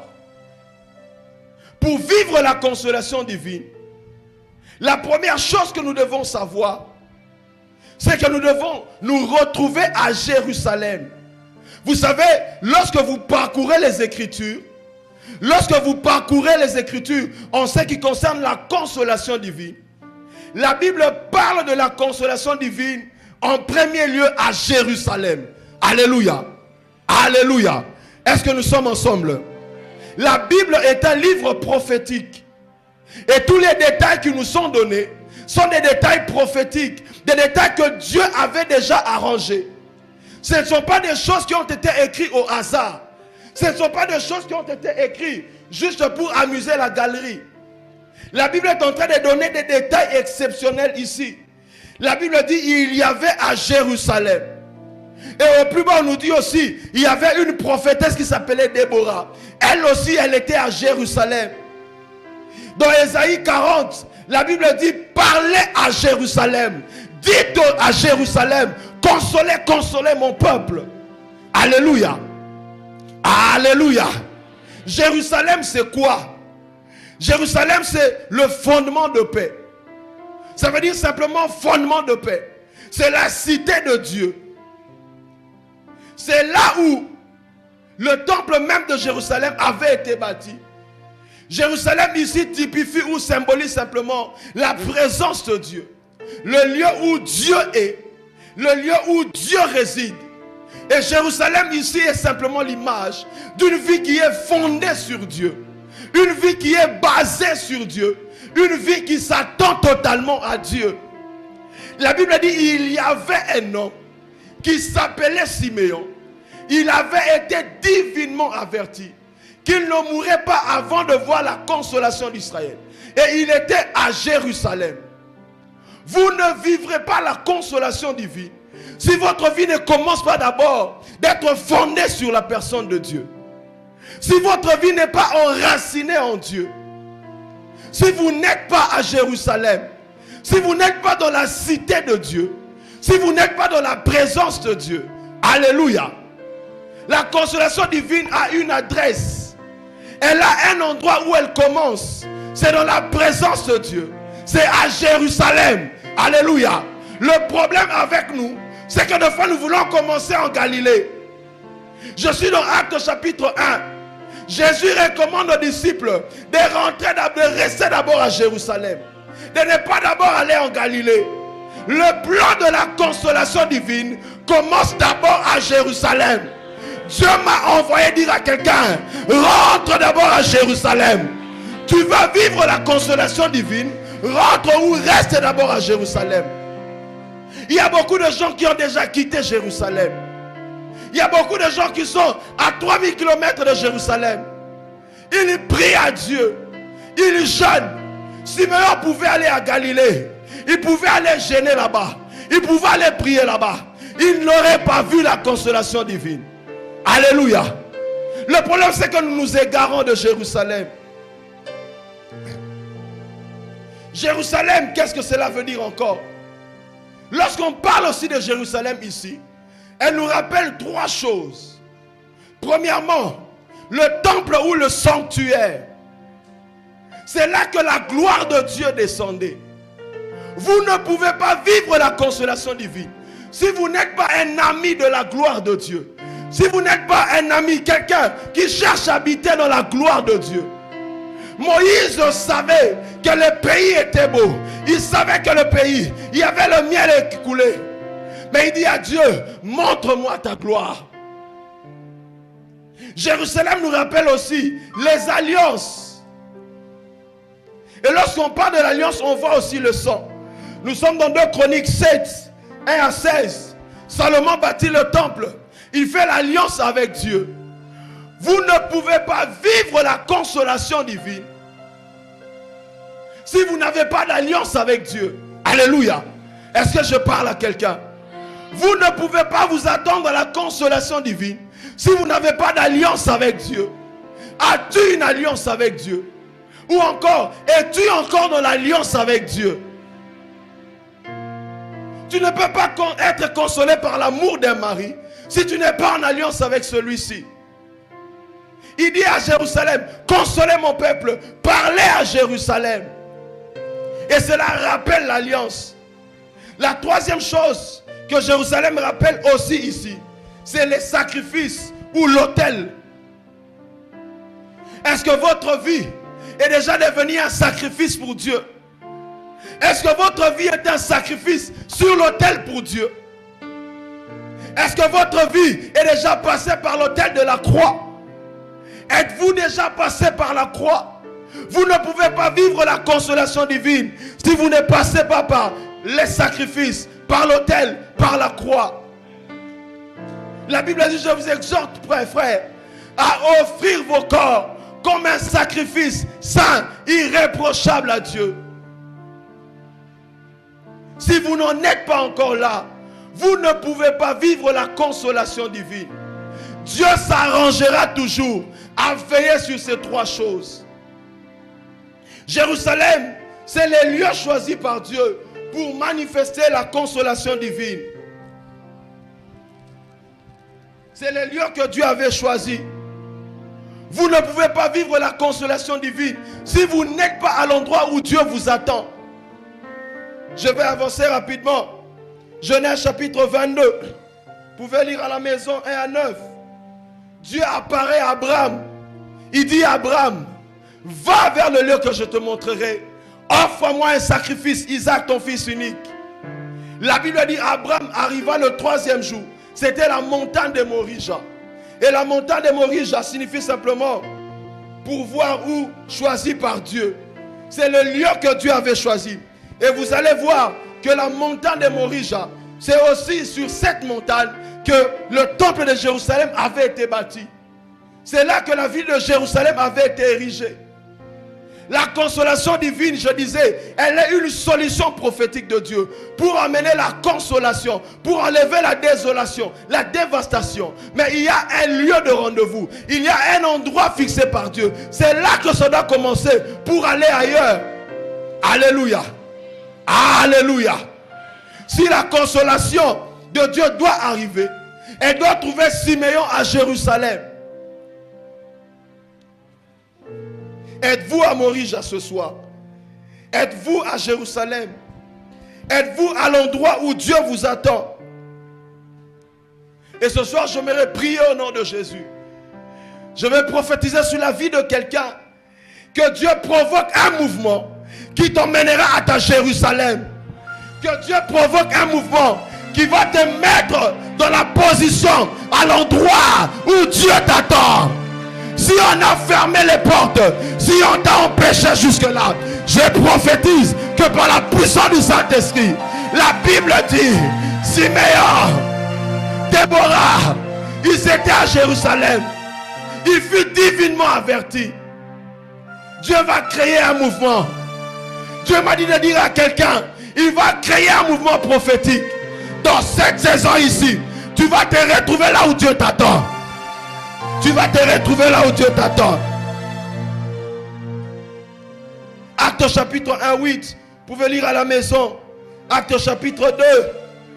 B: pour vivre la consolation divine, la première chose que nous devons savoir, c'est que nous devons nous retrouver à Jérusalem. Vous savez, lorsque vous parcourez les Écritures, en ce qui concerne la consolation divine, la Bible parle de la consolation divine en premier lieu à Jérusalem. Alléluia. Alléluia. Est-ce que nous sommes ensemble? La Bible est un livre prophétique. Et tous les détails qui nous sont donnés sont des détails prophétiques, des détails que Dieu avait déjà arrangés. Ce ne sont pas des choses qui ont été écrites au hasard. Ce ne sont pas des choses qui ont été écrites juste pour amuser la galerie. La Bible est en train de donner des détails exceptionnels ici. La Bible dit il y avait à Jérusalem. Et au plus bas on nous dit aussi, il y avait une prophétesse qui s'appelait Déborah. Elle aussi, elle était à Jérusalem. Dans Ésaïe 40, la Bible dit parlez à Jérusalem. Dites à Jérusalem, consolez, consolez mon peuple. Alléluia. Alléluia. Jérusalem c'est quoi? Jérusalem c'est le fondement de paix. Ça veut dire simplement fondement de paix. C'est la cité de Dieu. C'est là où le temple même de Jérusalem avait été bâti. Jérusalem ici typifie ou symbolise simplement la présence de Dieu. Le lieu où Dieu est. Le lieu où Dieu réside. Et Jérusalem ici est simplement l'image d'une vie qui est fondée sur Dieu. Une vie qui est basée sur Dieu. Une vie qui s'attend totalement à Dieu. La Bible dit il y avait un homme qui s'appelait Siméon. Il avait été divinement averti qu'il ne mourrait pas avant de voir la consolation d'Israël. Et il était à Jérusalem. Vous ne vivrez pas la consolation divine si votre vie ne commence pas d'abord d'être fondée sur la personne de Dieu. Si votre vie n'est pas enracinée en Dieu. Si vous n'êtes pas à Jérusalem. Si vous n'êtes pas dans la cité de Dieu. Si vous n'êtes pas dans la présence de Dieu. Alléluia. La consolation divine a une adresse. Elle a un endroit où elle commence. C'est dans la présence de Dieu. C'est à Jérusalem. Alléluia. Le problème avec nous, c'est que des fois nous voulons commencer en Galilée. Je suis dans Actes chapitre 1. Jésus recommande aux disciples de rester d'abord à Jérusalem. De ne pas d'abord aller en Galilée. Le plan de la consolation divine commence d'abord à Jérusalem. Dieu m'a envoyé dire à quelqu'un, rentre d'abord à Jérusalem. Tu vas vivre la consolation divine, rentre ou reste d'abord à Jérusalem. Il y a beaucoup de gens qui ont déjà quitté Jérusalem. Il y a beaucoup de gens qui sont à 3000 km de Jérusalem. Ils prient à Dieu. Ils jeûnent. Simeon pouvait aller à Galilée. Il pouvait aller jeûner là-bas. Il pouvait aller prier là-bas. Il n'aurait pas vu la consolation divine. Alléluia. Le problème c'est que nous nous égarons de Jérusalem. Jérusalem, qu'est-ce que cela veut dire encore? Lorsqu'on parle aussi de Jérusalem ici, elle nous rappelle trois choses. Premièrement, le temple ou le sanctuaire. C'est là que la gloire de Dieu descendait. Vous ne pouvez pas vivre la consolation divine si vous n'êtes pas un ami de la gloire de Dieu. Si vous n'êtes pas un ami, quelqu'un qui cherche à habiter dans la gloire de Dieu. Moïse savait que le pays était beau. Il savait que le pays, il y avait le miel qui coulait. Mais il dit à Dieu, montre-moi ta gloire. Jérusalem nous rappelle aussi les alliances. Et lorsqu'on parle de l'alliance, on voit aussi le sang. Nous sommes dans 2 Chroniques 7, 1 à 16. Salomon bâtit le temple. Il fait l'alliance avec Dieu. Vous ne pouvez pas vivre la consolation divine si vous n'avez pas d'alliance avec Dieu. Alléluia. Est-ce que je parle à quelqu'un? Vous ne pouvez pas vous attendre à la consolation divine si vous n'avez pas d'alliance avec Dieu. As-tu une alliance avec Dieu? Ou encore, es-tu encore dans l'alliance avec Dieu? Tu ne peux pas être consolé par l'amour d'un mari si tu n'es pas en alliance avec celui-ci. Il dit à Jérusalem, consolez mon peuple, parlez à Jérusalem. Et cela rappelle l'alliance.
C: La troisième chose que Jérusalem rappelle aussi ici, c'est les sacrifices ou l'autel. Est-ce que votre vie est déjà devenue un sacrifice pour Dieu? Est-ce que votre vie est un sacrifice sur l'autel pour Dieu? Est-ce que votre vie est déjà passée par l'autel de la croix? Êtes-vous déjà passé par la croix? Vous ne pouvez pas vivre la consolation divine si vous ne passez pas par les sacrifices, par l'autel, par la croix. La Bible dit, je vous exhorte, frères, à offrir vos corps comme un sacrifice saint, irréprochable à Dieu. Si vous n'en êtes pas encore là, vous ne pouvez pas vivre la consolation divine. Dieu s'arrangera toujours à veiller sur ces trois choses. Jérusalem, c'est les lieux choisis par Dieu pour manifester la consolation divine. C'est les lieux que Dieu avait choisis. Vous ne pouvez pas vivre la consolation divine si vous n'êtes pas à l'endroit où Dieu vous attend. Je vais avancer rapidement. Genèse chapitre 22. Vous pouvez lire à la maison 1 à 9. Dieu apparaît à Abraham. Il dit à Abraham, va vers le lieu que je te montrerai. Offre-moi un sacrifice, Isaac ton fils unique. La Bible dit Abraham arriva le troisième jour. C'était la montagne de Morija. Et la montagne de Morija signifie simplement pourvoir ou choisi par Dieu. C'est le lieu que Dieu avait choisi. Et vous allez voir que la montagne de Morija, c'est aussi sur cette montagne que le temple de Jérusalem avait été bâti. C'est là que la ville de Jérusalem avait été érigée. La consolation divine, je disais, elle est une solution prophétique de Dieu pour amener la consolation, pour enlever la désolation, la dévastation. Mais il y a un lieu de rendez-vous. Il y a un endroit fixé par Dieu. C'est là que ça doit commencer pour aller ailleurs. Alléluia. Alléluia. Si la consolation de Dieu doit arriver, elle doit trouver Siméon à Jérusalem. Êtes-vous à Morija ce soir? Êtes-vous à Jérusalem? Êtes-vous à l'endroit où Dieu vous attend? Et ce soir, j'aimerais prier au nom de Jésus. Je vais prophétiser sur la vie de quelqu'un. Que Dieu provoque un mouvement qui t'emmènera à ta Jérusalem. Que Dieu provoque un mouvement qui va te mettre dans la position, à l'endroit où Dieu t'attend. Si on a fermé les portes, si on t'a empêché jusque-là, je prophétise que par la puissance du Saint-Esprit, la Bible dit, Siméon, Déborah, ils étaient à Jérusalem. Il fut divinement averti. Dieu va créer un mouvement. Dieu m'a dit de dire à quelqu'un, il va créer un mouvement prophétique. Dans cette saison ici, tu vas te retrouver là où Dieu t'attend. Tu vas te retrouver là où Dieu t'attend. Actes chapitre 1, 8. Vous pouvez lire à la maison. Actes chapitre 2,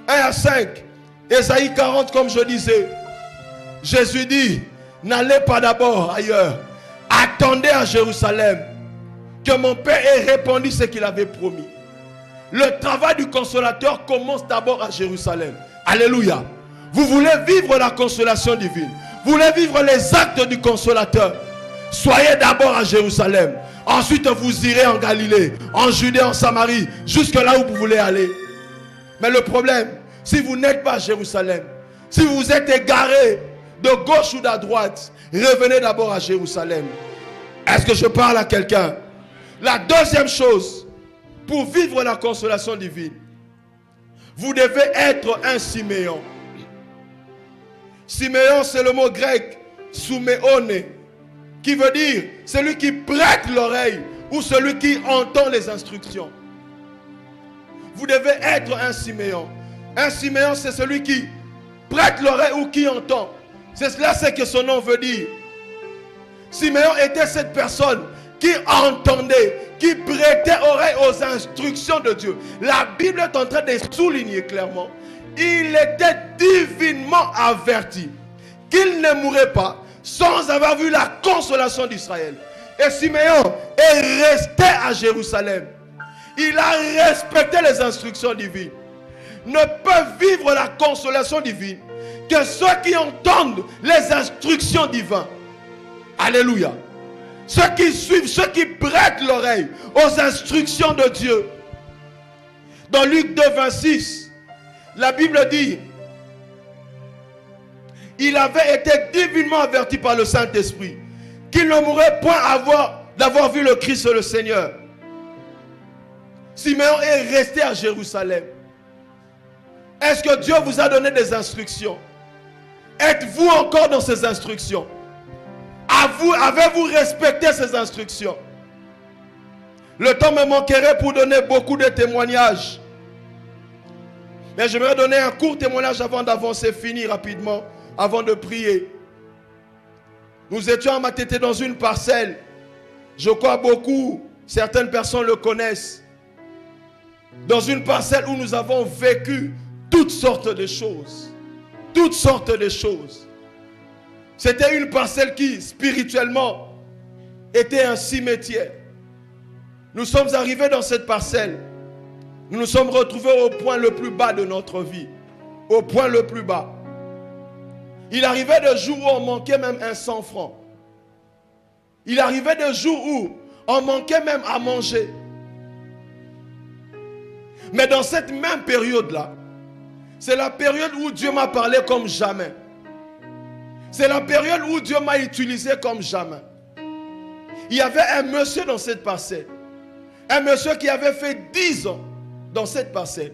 C: 1 à 5. Ésaïe 40, comme je disais. Jésus dit, n'allez pas d'abord ailleurs. Attendez à Jérusalem que mon Père ait répandu ce qu'il avait promis. Le travail du consolateur commence d'abord à Jérusalem. Alléluia. Vous voulez vivre la consolation divine. Vous voulez vivre les actes du consolateur. Soyez d'abord à Jérusalem. Ensuite vous irez en Galilée, en Judée, en Samarie, jusque là où vous voulez aller. Mais le problème, si vous n'êtes pas à Jérusalem, si vous êtes égaré de gauche ou de droite, revenez d'abord à Jérusalem. Est-ce que je parle à quelqu'un? La deuxième chose, pour vivre la consolation divine, vous devez être un Siméon. Siméon, c'est le mot grec souméone, qui veut dire celui qui prête l'oreille ou celui qui entend les instructions. Vous devez être un Siméon. Un Siméon, c'est celui qui prête l'oreille ou qui entend. C'est cela ce que son nom veut dire. Siméon était cette personne qui entendait, qui prêtait oreille aux instructions de Dieu. La Bible est en train de souligner clairement. Il était divinement averti qu'il ne mourrait pas sans avoir vu la consolation d'Israël. Et Siméon est resté à Jérusalem. Il a respecté les instructions divines. ne peuvent vivre la consolation divine que ceux qui entendent les instructions divines. Alléluia. Ceux qui suivent, ceux qui prêtent l'oreille aux instructions de Dieu. Dans Luc 2, 26, la Bible dit, il avait été divinement averti par le Saint-Esprit qu'il ne mourrait point d'avoir vu le Christ le Seigneur. Simeon est resté à Jérusalem. Est-ce que Dieu vous a donné des instructions? Êtes-vous encore dans ces instructions? Avez-vous respecté ces instructions? Le temps me manquerait pour donner beaucoup de témoignages. Mais j'aimerais donner un court témoignage avant d'avancer, finir rapidement, avant de prier. Nous étions à Matete dans une parcelle. Je crois beaucoup, certaines personnes le connaissent. Dans une parcelle où nous avons vécu toutes sortes de choses. Toutes sortes de choses. C'était une parcelle qui, spirituellement, était un cimetière. Nous sommes arrivés dans cette parcelle. Nous nous sommes retrouvés au point le plus bas de notre vie. Au point le plus bas. Il arrivait des jours où on manquait même un 100 francs. Il arrivait des jours où on manquait même à manger. Mais dans cette même période-là, c'est la période où Dieu m'a parlé comme jamais. C'est la période où Dieu m'a utilisé comme jamais. Il y avait un monsieur dans cette parcelle. Un monsieur qui avait fait 10 ans dans cette parcelle.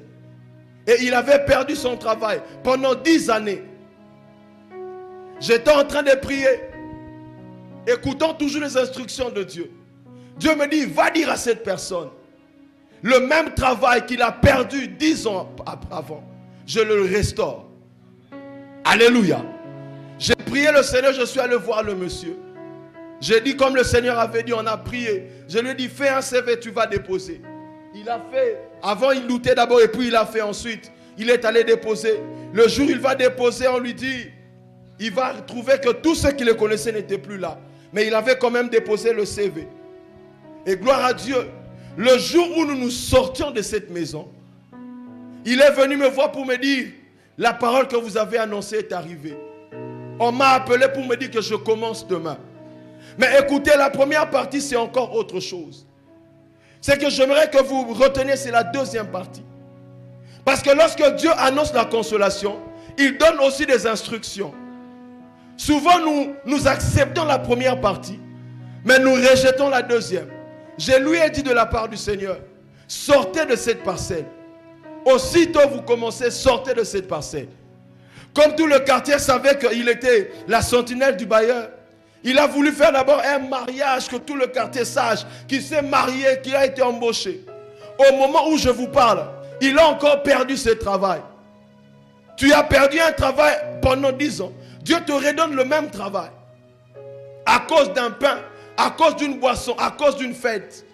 C: Et il avait perdu son travail pendant 10 années. J'étais en train de prier, écoutant toujours les instructions de Dieu. Dieu me dit, va dire à cette personne, le même travail qu'il a perdu 10 ans avant, je le restaure. Alléluia. J'ai prié le Seigneur, je suis allé voir le monsieur. J'ai dit comme le Seigneur avait dit, on a prié. Je lui ai dit, fais un CV, tu vas déposer. Il a fait, avant il doutait d'abord et puis il a fait ensuite. Il est allé déposer. Le jour où il va déposer, on lui dit, il va trouver que tous ceux qui le connaissaient n'étaient plus là. Mais il avait quand même déposé le CV. Et gloire à Dieu, le jour où nous nous sortions de cette maison, il est venu me voir pour me dire, la parole que vous avez annoncée est arrivée. On m'a appelé pour me dire que je commence demain. Mais écoutez, la première partie, c'est encore autre chose. C'est que j'aimerais que vous reteniez, c'est la deuxième partie. Parce que lorsque Dieu annonce la consolation, il donne aussi des instructions. Souvent, nous acceptons la première partie, mais nous rejetons la deuxième. Je lui ai dit de la part du Seigneur, sortez de cette parcelle. Aussitôt vous commencez, sortez de cette parcelle. Comme tout le quartier savait qu'il était la sentinelle du bailleur, il a voulu faire d'abord un mariage, que tout le quartier sache qu'il s'est marié, qu'il a été embauché. Au moment où je vous parle, il a encore perdu ce travail. Tu as perdu un travail pendant 10 ans. Dieu te redonne le même travail. À cause d'un pain, à cause d'une boisson, à cause d'une fête,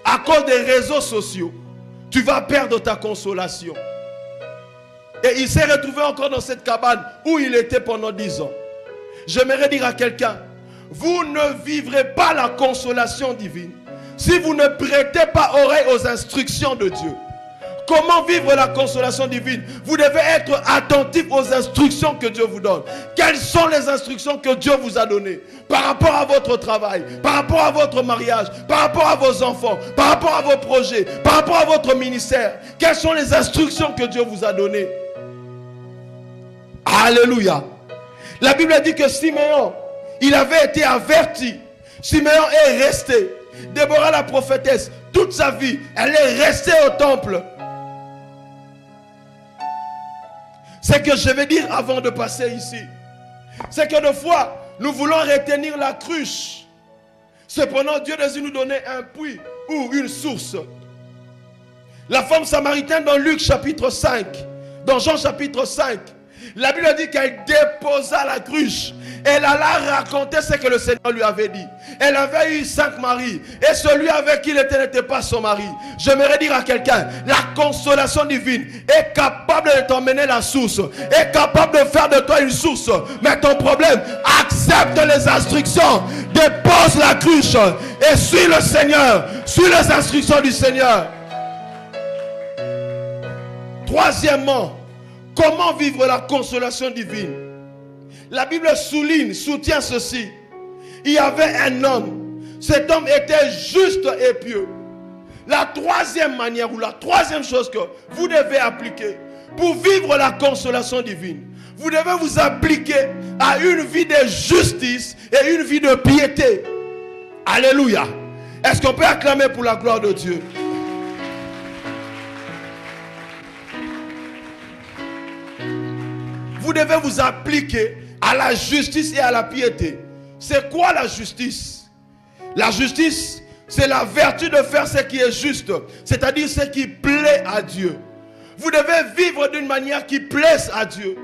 C: à cause des réseaux sociaux, tu vas perdre ta consolation. Et il s'est retrouvé encore dans cette cabane où il était pendant 10 ans. J'aimerais dire à quelqu'un, vous ne vivrez pas la consolation divine si vous ne prêtez pas oreille aux instructions de Dieu. Comment vivre la consolation divine? Vous devez être attentif aux instructions que Dieu vous donne. Quelles sont les instructions que Dieu vous a données par rapport à votre travail, par rapport à votre mariage, par rapport à vos enfants, par rapport à vos projets, par rapport à votre ministère? Quelles sont les instructions que Dieu vous a données? Alléluia. La Bible dit que Simeon, il avait été averti. Simeon est resté. Déborah la prophétesse, toute sa vie, elle est restée au temple. Ce que je vais dire avant de passer ici, c'est que des fois, nous voulons retenir la cruche. Cependant, Dieu désire nous donner un puits ou une source. La femme samaritaine dans Luc chapitre 5, dans Jean chapitre 5, la Bible dit qu'elle déposa la cruche. Elle alla raconter ce que le Seigneur lui avait dit. Elle avait eu 5 maris. Et celui avec qui il était n'était pas son mari. J'aimerais dire à quelqu'un, la consolation divine est capable de t'emmener la source. Est capable de faire de toi une source. Mais ton problème, accepte les instructions. Dépose la cruche. Et suis le Seigneur. Suis les instructions du Seigneur. Troisièmement, comment vivre la consolation divine? La Bible soutient ceci. Il y avait un homme. Cet homme était juste et pieux. La troisième manière ou la troisième chose que vous devez appliquer pour vivre la consolation divine, vous devez vous appliquer à une vie de justice et une vie de piété. Alléluia. Est-ce qu'on peut acclamer pour la gloire de Dieu? Vous devez vous appliquer à la justice et à la piété. C'est quoi la justice? La justice, c'est la vertu de faire ce qui est juste, c'est-à-dire ce qui plaît à Dieu. Vous devez vivre d'une manière qui plaise à Dieu.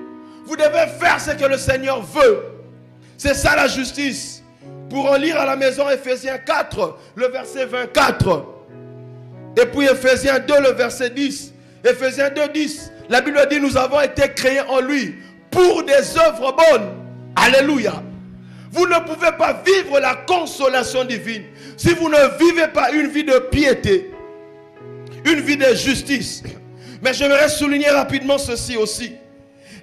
C: Vous devez faire ce que le Seigneur veut. C'est ça la justice. Pour en lire à la maison Ephésiens 4, le verset 24. Et puis Ephésiens 2, le verset 10. Ephésiens 2, 10. La Bible dit, nous avons été créés en lui pour des œuvres bonnes. Alléluia. Vous ne pouvez pas vivre la consolation divine si vous ne vivez pas une vie de piété, une vie de justice. Mais j'aimerais souligner rapidement ceci aussi.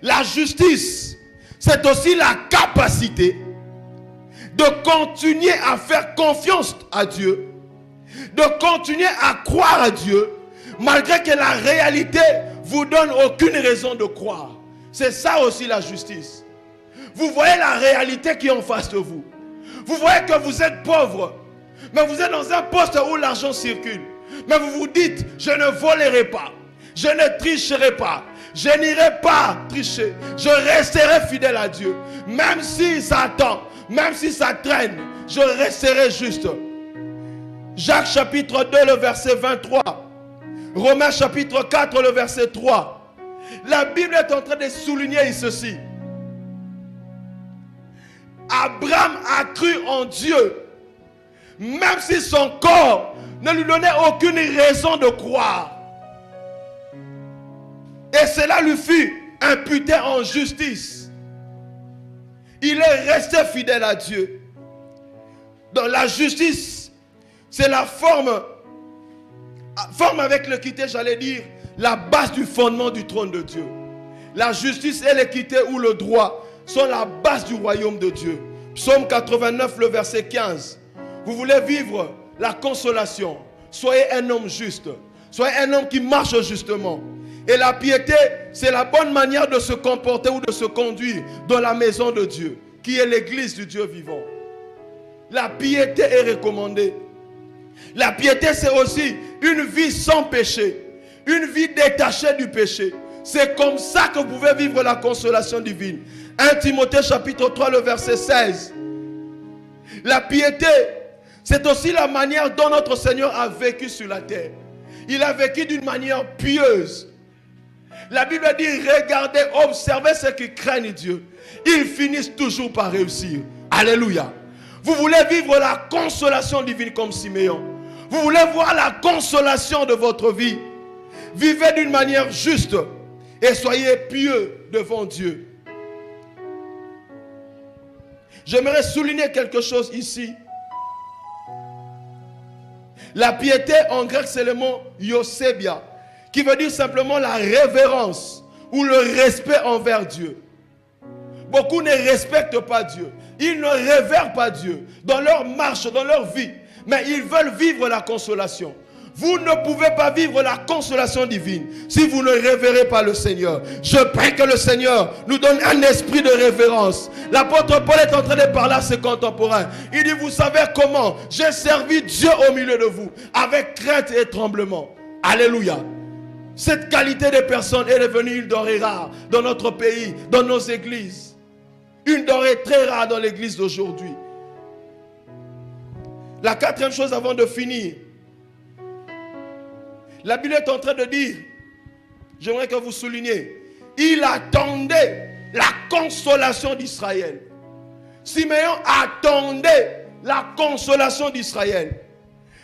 C: La justice, c'est aussi la capacité de continuer à faire confiance à Dieu, de continuer à croire à Dieu, malgré que la réalité vous donne aucune raison de croire. C'est ça aussi la justice. Vous voyez la réalité qui est en face de vous. Vous voyez que vous êtes pauvre, mais vous êtes dans un poste où l'argent circule. Mais vous vous dites, je ne volerai pas, je ne tricherai pas, je n'irai pas tricher, je resterai fidèle à Dieu. Même si ça attend, même si ça traîne, je resterai juste. Jacques chapitre 2, le verset 23. Romains chapitre 4, le verset 3. La Bible est en train de souligner ceci. Abraham a cru en Dieu, même si son corps ne lui donnait aucune raison de croire. Et cela lui fut imputé en justice. Il est resté fidèle à Dieu. Dans la justice, c'est la forme avec l'équité, j'allais dire, la base du fondement du trône de Dieu. La justice et l'équité ou le droit sont la base du royaume de Dieu. Psaume 89, le verset 15. Vous voulez vivre la consolation, soyez un homme juste. Soyez un homme qui marche justement. Et la piété, c'est la bonne manière de se comporter ou de se conduire dans la maison de Dieu, qui est l'église du Dieu vivant. La piété est recommandée. La piété, c'est aussi une vie sans péché, une vie détachée du péché. C'est comme ça que vous pouvez vivre la consolation divine. 1 Timothée chapitre 3, le verset 16. La piété, c'est aussi la manière dont notre Seigneur a vécu sur la terre. Il a vécu d'une manière pieuse. La Bible dit, regardez, observez ceux qui craignent Dieu. Ils finissent toujours par réussir. Alléluia. Vous voulez vivre la consolation divine comme Siméon. Vous voulez voir la consolation de votre vie. Vivez d'une manière juste et soyez pieux devant Dieu. J'aimerais souligner quelque chose ici. La piété en grec, c'est le mot iosebia, qui veut dire simplement la révérence ou le respect envers Dieu. Beaucoup ne respectent pas Dieu. Ils ne révèrent pas Dieu dans leur marche, dans leur vie. Mais ils veulent vivre la consolation. Vous ne pouvez pas vivre la consolation divine si vous ne révérez pas le Seigneur. Je prie que le Seigneur nous donne un esprit de révérence. L'apôtre Paul est en train de parler à ses contemporains. Il dit, vous savez comment j'ai servi Dieu au milieu de vous, avec crainte et tremblement. Alléluia. Cette qualité de personne est devenue une denrée rare dans notre pays, dans nos églises. Une denrée très rare dans l'église d'aujourd'hui. La quatrième chose avant de finir. La Bible est en train de dire, j'aimerais que vous souligniez, il attendait la consolation d'Israël. Siméon attendait la consolation d'Israël.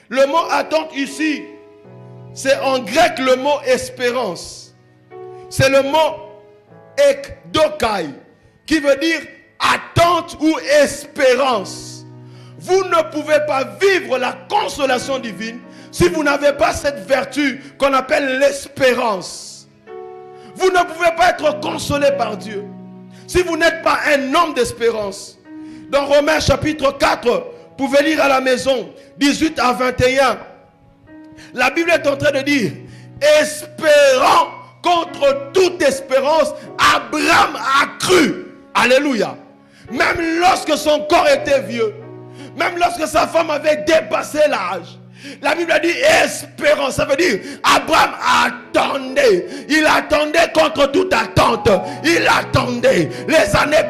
C: Le mot attente ici, c'est en grec le mot espérance. C'est le mot ekdokai, qui veut dire attente ou espérance. Vous ne pouvez pas vivre la consolation divine si vous n'avez pas cette vertu qu'on appelle l'espérance. Vous ne pouvez pas être consolé par Dieu si vous n'êtes pas un homme d'espérance. Dans Romains chapitre 4, vous pouvez lire à la maison, 18 à 21. La Bible est en train de dire, espérant contre toute espérance, Abraham a cru. Alléluia. Même lorsque son corps était vieux, même lorsque sa femme avait dépassé l'âge, la Bible a dit espérant, ça veut dire Abraham attendait. Il attendait contre toute attente. Il attendait. Les années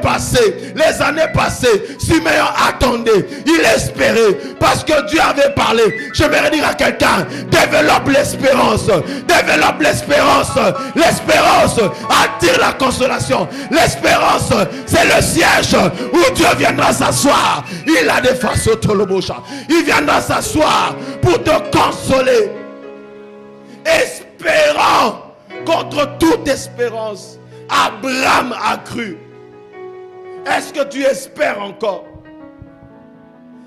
C: passées, Simeon attendait. Il espérait parce que Dieu avait parlé. Je vais dire à quelqu'un, développe l'espérance. Développe l'espérance. L'espérance attire la consolation. L'espérance, c'est le siège où Dieu viendra s'asseoir. Il a des faces autour le bouche. Il viendra s'asseoir pour te consoler. Espérant contre toute espérance, Abraham a cru. Est-ce que tu espères encore?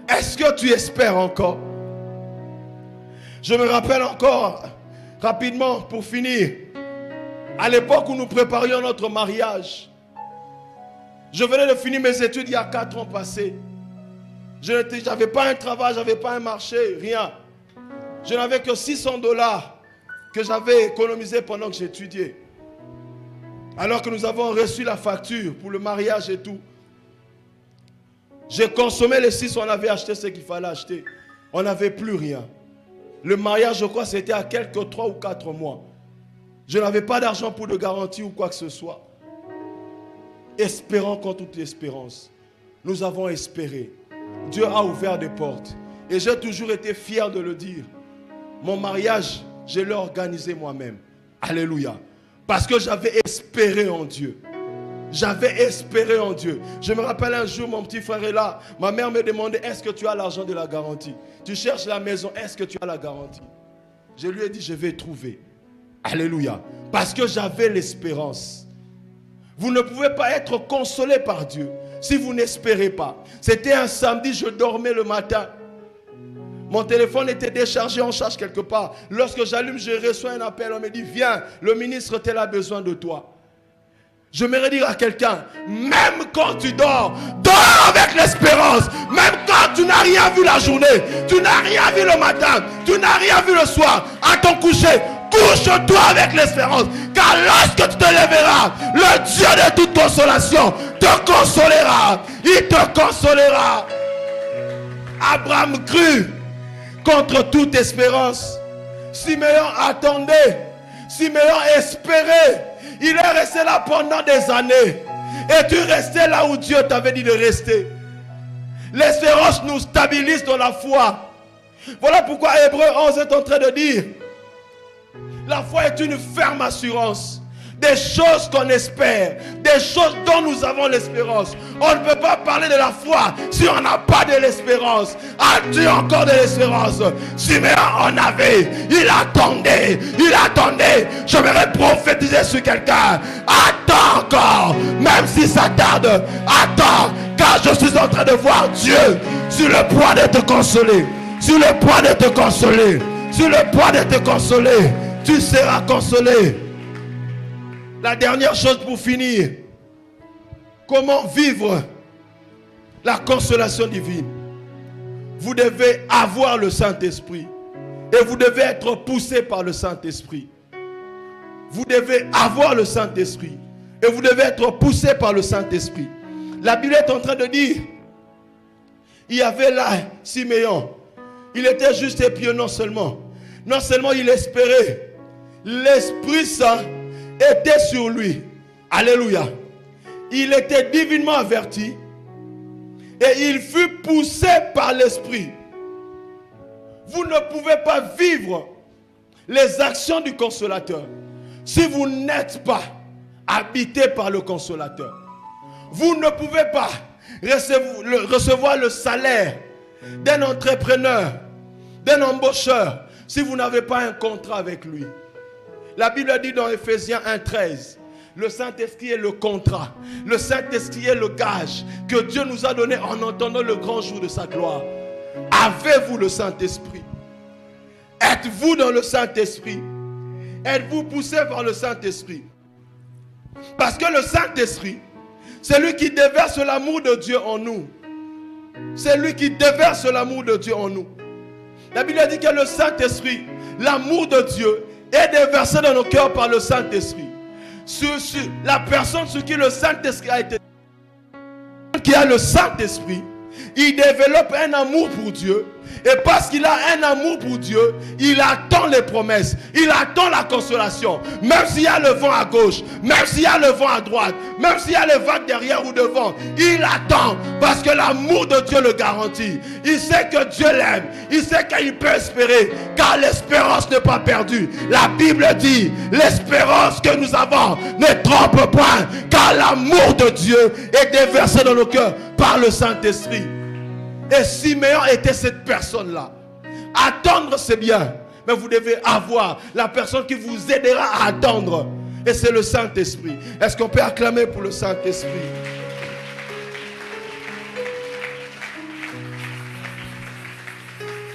C: Est-ce que tu espères encore? Je me rappelle encore, rapidement pour finir, à l'époque où nous préparions notre mariage. Je venais de finir mes études il y a 4 ans passés. Je n'avais pas un travail, je n'avais pas un marché, rien. Je n'avais que $600 que j'avais économisé pendant que j'étudiais. Alors que nous avons reçu la facture pour le mariage et tout. J'ai consommé les 6, on avait acheté ce qu'il fallait acheter. On n'avait plus rien. Le mariage, je crois, c'était à quelques 3 ou 4 mois. Je n'avais pas d'argent pour de garantie ou quoi que ce soit. Espérant contre toute espérance. Nous avons espéré. Dieu a ouvert des portes. Et j'ai toujours été fier de le dire. Mon mariage, je l'ai organisé moi-même. Alléluia. Parce que j'avais espéré en Dieu. J'avais espéré en Dieu. Je me rappelle un jour, mon petit frère est là. Ma mère me demandait, est-ce que tu as l'argent de la garantie? Tu cherches la maison, est-ce que tu as la garantie? Je lui ai dit, je vais trouver. Alléluia. Parce que j'avais l'espérance. Vous ne pouvez pas être consolé par Dieu si vous n'espérez pas. C'était un samedi, je dormais le matin. Mon téléphone était déchargé, en charge quelque part. Lorsque j'allume, je reçois un appel. On me dit, viens, le ministre tel a besoin de toi. Je me redire à quelqu'un, même quand tu dors, dors avec l'espérance. Même quand tu n'as rien vu la journée, tu n'as rien vu le matin, tu n'as rien vu le soir, à ton coucher, couche-toi avec l'espérance. Car lorsque tu te lèveras, le Dieu de toute consolation te consolera. Il te consolera. Abraham crut contre toute espérance. Simeon attendait. Simeon espérait. Il est resté là pendant des années. Et tu restais là où Dieu t'avait dit de rester. L'espérance nous stabilise dans la foi. Voilà pourquoi Hébreux 11 est en train de dire, la foi est une ferme assurance des choses qu'on espère, des choses dont nous avons l'espérance. On ne peut pas parler de la foi si on n'a pas de l'espérance. As-tu encore de l'espérance? Simeon en avait, il attendait. Je vais prophétiser sur quelqu'un. Attends encore, même si ça tarde. Attends, car je suis en train de voir Dieu sur le point de te consoler. Sur le point de te consoler. Sur le point de te consoler. Tu seras consolé. La dernière chose pour finir. Comment vivre la consolation divine? Vous devez avoir le Saint-Esprit. Et vous devez être poussé par le Saint-Esprit. Vous devez avoir le Saint-Esprit. Et vous devez être poussé par le Saint-Esprit. La Bible est en train de dire, il y avait là Simeon. Il était juste épieux non seulement il espérait. L'Esprit Saint était sur lui. Alléluia. Il était divinement averti. Et il fut poussé par l'Esprit. Vous ne pouvez pas vivre les actions du Consolateur si vous n'êtes pas habité par le Consolateur. Vous ne pouvez pas recevoir le salaire d'un entrepreneur, d'un embaucheur, si vous n'avez pas un contrat avec lui. La Bible dit dans Ephésiens 1:13, le Saint-Esprit est le contrat. Le Saint-Esprit est le gage que Dieu nous a donné en entendant le grand jour de sa gloire. Avez-vous le Saint-Esprit? Êtes-vous dans le Saint-Esprit? Êtes-vous poussé par le Saint-Esprit? Parce que le Saint-Esprit, c'est lui qui déverse l'amour de Dieu en nous. C'est lui qui déverse l'amour de Dieu en nous. La Bible dit que le Saint-Esprit, l'amour de Dieu, est déversé dans nos cœurs par le Saint-Esprit. Sur la personne sur qui le Saint-Esprit a été, qui a le Saint-Esprit, il développe un amour pour Dieu. Et parce qu'il a un amour pour Dieu, il attend les promesses, il attend la consolation. Même s'il y a le vent à gauche, même s'il y a le vent à droite, même s'il y a les vagues derrière ou devant, il attend parce que l'amour de Dieu le garantit. Il sait que Dieu l'aime, il sait qu'il peut espérer, car l'espérance n'est pas perdue. La Bible dit, l'espérance que nous avons ne trompe point, car l'amour de Dieu est déversé dans nos cœurs par le Saint-Esprit. Et Siméon était cette personne-là. Attendre, c'est bien, mais vous devez avoir la personne qui vous aidera à attendre. Et c'est le Saint-Esprit. Est-ce qu'on peut acclamer pour le Saint-Esprit?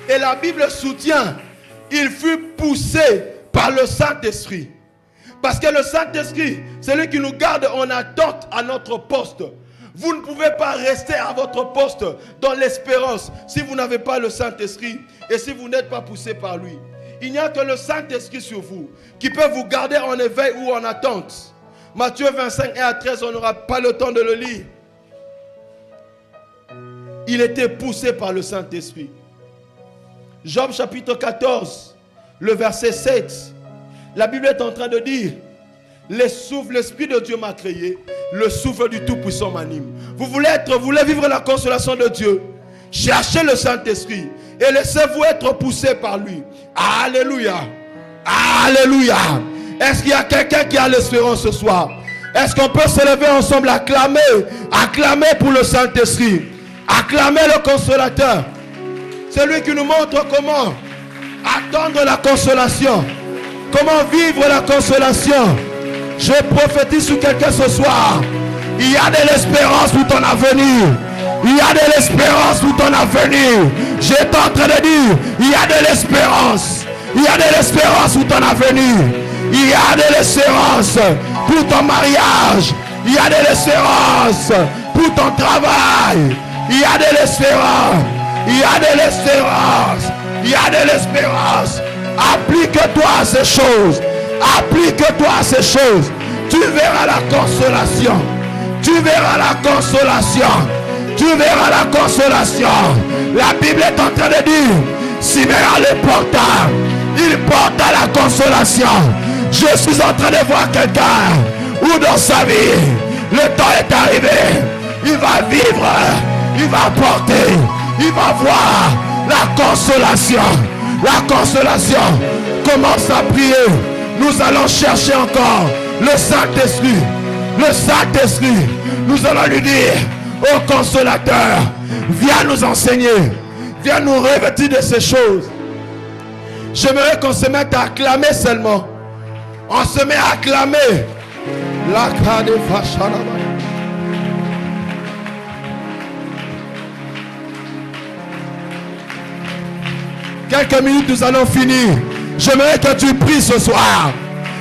C: Et la Bible soutient, il fut poussé par le Saint-Esprit. Parce que le Saint-Esprit, c'est lui qui nous garde en attente à notre poste. Vous ne pouvez pas rester à votre poste dans l'espérance si vous n'avez pas le Saint-Esprit et si vous n'êtes pas poussé par lui. Il n'y a que le Saint-Esprit sur vous qui peut vous garder en éveil ou en attente. Matthieu 25, 1 à 13, on n'aura pas le temps de le lire. Il était poussé par le Saint-Esprit. Job chapitre 14, le verset 7. La Bible est en train de dire: l'Esprit de Dieu m'a créé, le souffle du Tout-Puissant m'anime. Vous voulez vivre la consolation de Dieu? Cherchez le Saint-Esprit et laissez-vous être poussé par lui. Alléluia. Alléluia. Est-ce qu'il y a quelqu'un qui a l'espérance ce soir? Est-ce qu'on peut se lever ensemble, acclamer pour le Saint-Esprit, acclamer le consolateur? C'est lui qui nous montre comment attendre la consolation, comment vivre la consolation. Je prophétise sur quelqu'un ce soir. Il y a de l'espérance pour ton avenir. Il y a de l'espérance pour ton avenir. J'étais en train de dire, il y a de l'espérance. Il y a de l'espérance pour ton avenir. Il y a de l'espérance pour ton mariage. Il y a de l'espérance pour ton travail. Il y a de l'espérance. Il y a de l'espérance. Il y a de l'espérance. Applique-toi à ces choses. Applique-toi à ces choses. Tu verras la consolation. Tu verras la consolation. Tu verras la consolation. La Bible est en train de dire, Siméon le porta. Il porta la consolation. Je suis en train de voir quelqu'un où dans sa vie, le temps est arrivé. Il va vivre. Il va porter. Il va voir la consolation. La consolation. Commence à prier. Nous allons chercher encore le Saint-Esprit. Le Saint-Esprit. Nous allons lui dire, ô consolateur, viens nous enseigner. Viens nous revêtir de ces choses. J'aimerais qu'on se mette à acclamer seulement. On se met à acclamer. Quelques minutes, nous allons finir. J'aimerais que tu pries ce soir.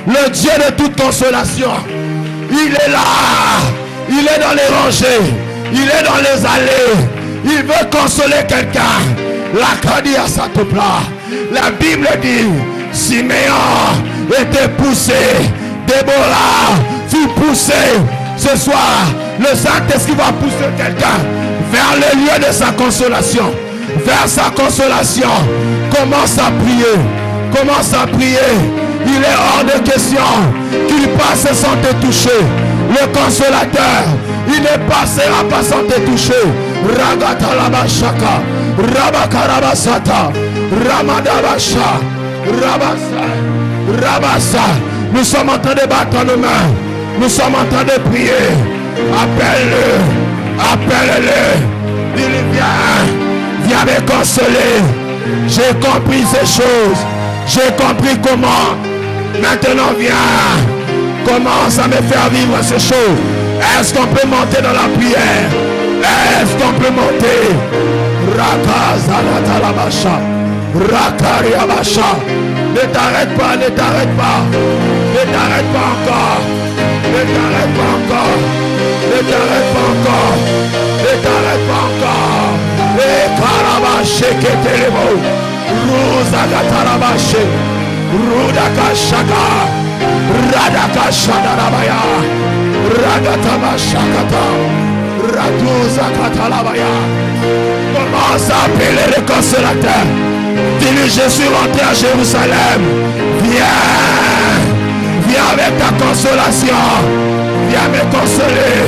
C: Le Dieu de toute consolation, il est là. Il est dans les rangées. Il est dans les allées. Il veut consoler quelqu'un. La Kadia Satopla. La Bible dit, Siméon était poussé. Déborah fut poussé. Ce soir, le Saint-Esprit va pousser quelqu'un vers le lieu de sa consolation. Vers sa consolation. Commence à prier. Commence à prier. Il est hors de question qu'il passe sans te toucher. Le consolateur, il ne passera pas sans te toucher. Ragatalabashaka, Rabakarabasata, Ramadabasha, Rabasa, Rabasa. Nous sommes en train de battre nos mains. Nous sommes en train de prier. Appelle-le. Appelle-le. Il vient. Viens me consoler. J'ai compris ces choses. J'ai compris comment. Maintenant viens. Commence à me faire vivre ces choses. Est-ce qu'on peut monter dans la prière? Est-ce qu'on peut monter? Rakazalatalabasha. Rakariabasha. Ne t'arrête pas, ne t'arrête pas. Ne t'arrête pas encore.
B: Ne t'arrête pas encore. Ne t'arrête pas encore. Ne t'arrête pas encore. Et Karabaché Ketelebo. Ruzagatarabashe. Rudakashaka. Radakashadarabaya. Ragatabashakata. Raduzakatalabaya. Commence à appeler le consolateur. Dis-lui, je suis rentré à Jérusalem. Viens. Viens avec ta consolation. Viens me consoler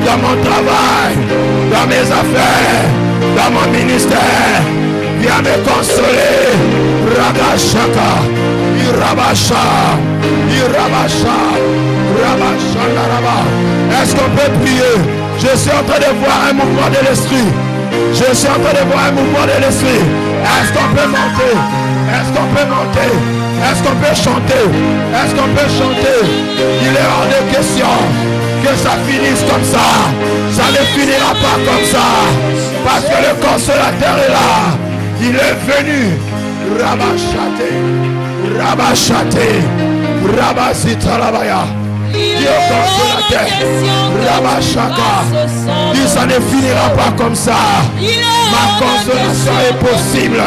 B: dans mon travail, dans mes affaires, dans mon ministère. Viens me consoler. Ragashaka, Irabasha, Irabasha, Rabasha, Naraba. Est-ce qu'on peut prier? Je suis en train de voir un mouvement de l'esprit. Je suis en train de voir un mouvement de l'esprit. Est-ce qu'on peut monter? Est-ce qu'on peut monter? Est-ce qu'on peut chanter? Est-ce qu'on peut chanter? Il est hors de question que ça finisse comme ça. Ça ne finira pas comme ça. Parce que le consolateur est là. Il est venu. Rabashate. Rabashate. Rabasitalabaya. Dieu consolateur. Rabashaka. Dit ça ne finira pas comme ça. Ma consolation est possible.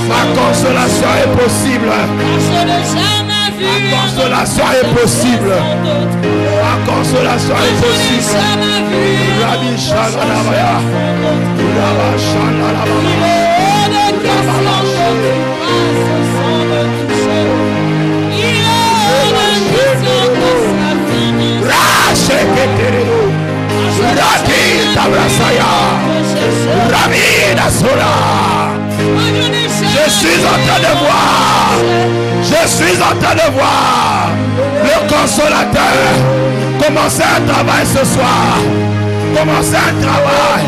B: Ma consolation est possible. Ma consolation est possible. Ma consolation est possible. Rabbi Shalabaya. Rabba Shalabaya. Je suis en train de voir. Je suis en train de voir le consolateur commencer un travail ce soir. Commencer un travail.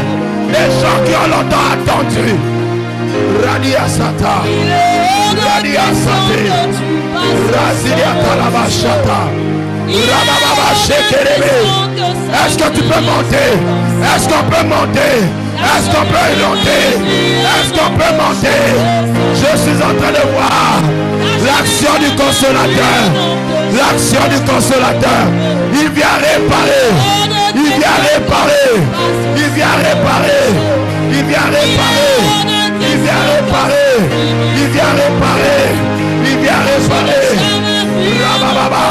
B: Les gens qui ont longtemps attendu. Radia Sata. Radia Sate. Razilia Talabashata. Est-ce que tu peux monter? Est-ce qu'on peut monter? Est-ce qu'on peut monter? Est-ce qu'on peut monter? Je suis en train de voir l'action du consolateur. L'action du consolateur. Il vient réparer. Il vient réparer. Il vient réparer. Il vient réparer. Il vient réparer. Il vient réparer. Il vient réparer. Rabababa.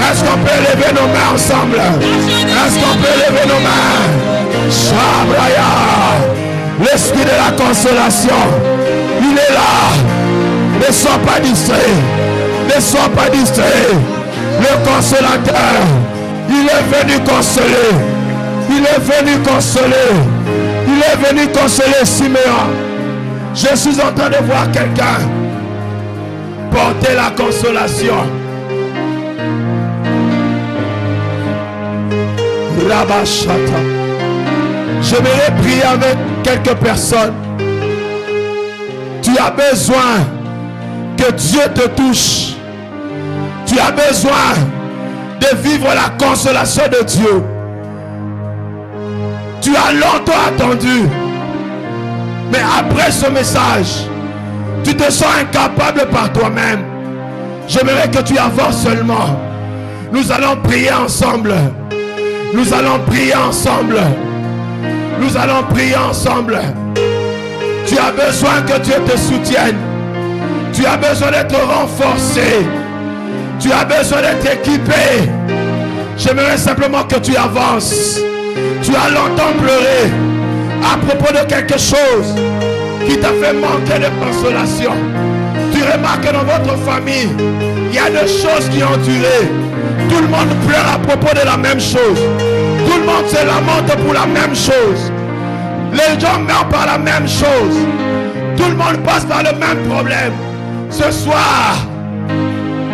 B: Est-ce qu'on peut lever nos mains ensemble? Est-ce qu'on peut lever nos mains? Shabraya. L'esprit de la consolation, il est là. Ne sois pas distrait. Ne sois pas distrait. Le consolateur, il est venu consoler. Il est venu consoler. Il est venu consoler Siméon. Je suis en train de voir quelqu'un porter la consolation. Rabashata. J'aimerais prier avec quelques personnes. Tu as besoin que Dieu te touche. Tu as besoin de vivre la consolation de Dieu. Tu as longtemps attendu. Mais après ce message, tu te sens incapable par toi-même. J'aimerais que tu avances seulement. Nous allons prier ensemble. Nous allons prier ensemble. Nous allons prier ensemble. Tu as besoin que Dieu te soutienne. Tu as besoin d'être renforcé. Tu as besoin d'être équipé. J'aimerais simplement que tu avances. Tu as longtemps pleuré à propos de quelque chose qui t'a fait manquer de consolation. Tu remarques que dans votre famille, il y a des choses qui ont duré. Tout le monde pleure à propos de la même chose. Tout le monde se lamente pour la même chose. Les gens meurent par la même chose. Tout le monde passe par le même problème. Ce soir,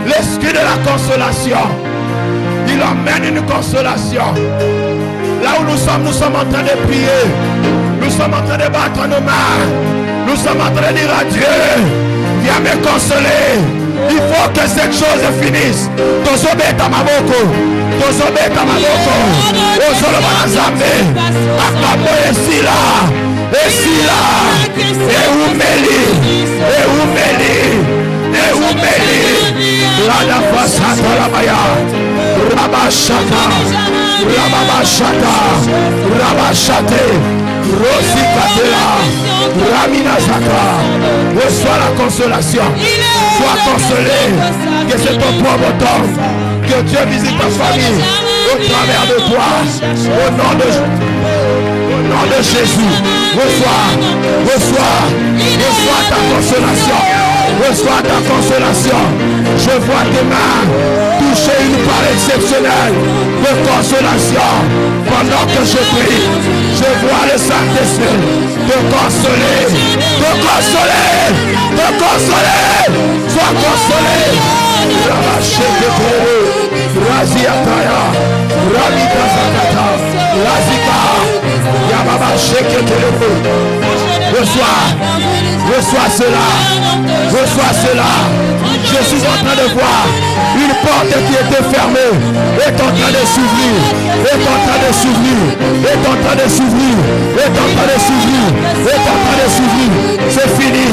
B: l'esprit de la consolation, il emmène une consolation. Là où nous sommes en train de prier. Nous sommes en train de battre nos mains. Nous sommes en train de dire à Dieu, viens me consoler. Il faut que cette chose finisse. Tozobeta maboko. Tozobeta maboko. Ozoloba na Nzambe. Akabo esila. Esila. Eumeli. Eumeli. Eumeli. Lada fasata la maya. Rabasha Rabashata, Rabashate, Rosikatela, Raminazaka. Reçois la consolation. Sois consolé. Que c'est ton propre temps. Que Dieu visite ta famille au travers de toi. Au nom de Jésus. Reçois ta consolation. Reçois ta consolation. Je vois tes mains toucher une part exceptionnelle de consolation. Pendant que je prie, je vois le Saint-Esprit te consoler, te consoler, te consoler. Sois consolé. Raziataya, Ramita Zakata, Razika, Yababa Sheketelebo. Reçois cela. Reçois cela. Je suis en train de voir une porte qui était fermée est en train de s'ouvrir, est en train de s'ouvrir, est en train de s'ouvrir, est en train de s'ouvrir, est en train de s'ouvrir. C'est fini,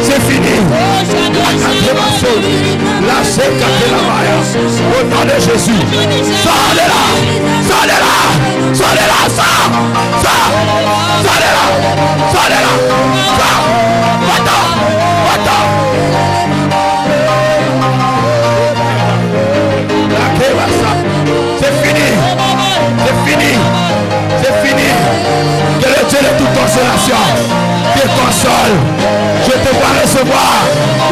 B: c'est fini. La Shekatelamaya, au nom de Jésus. Sors de là, sors de là, sors de là, sors de là, sors de là, sors. Va-t'en. C'est fini. C'est fini. C'est fini. Que le Dieu de toute consolation te console. Je te vois recevoir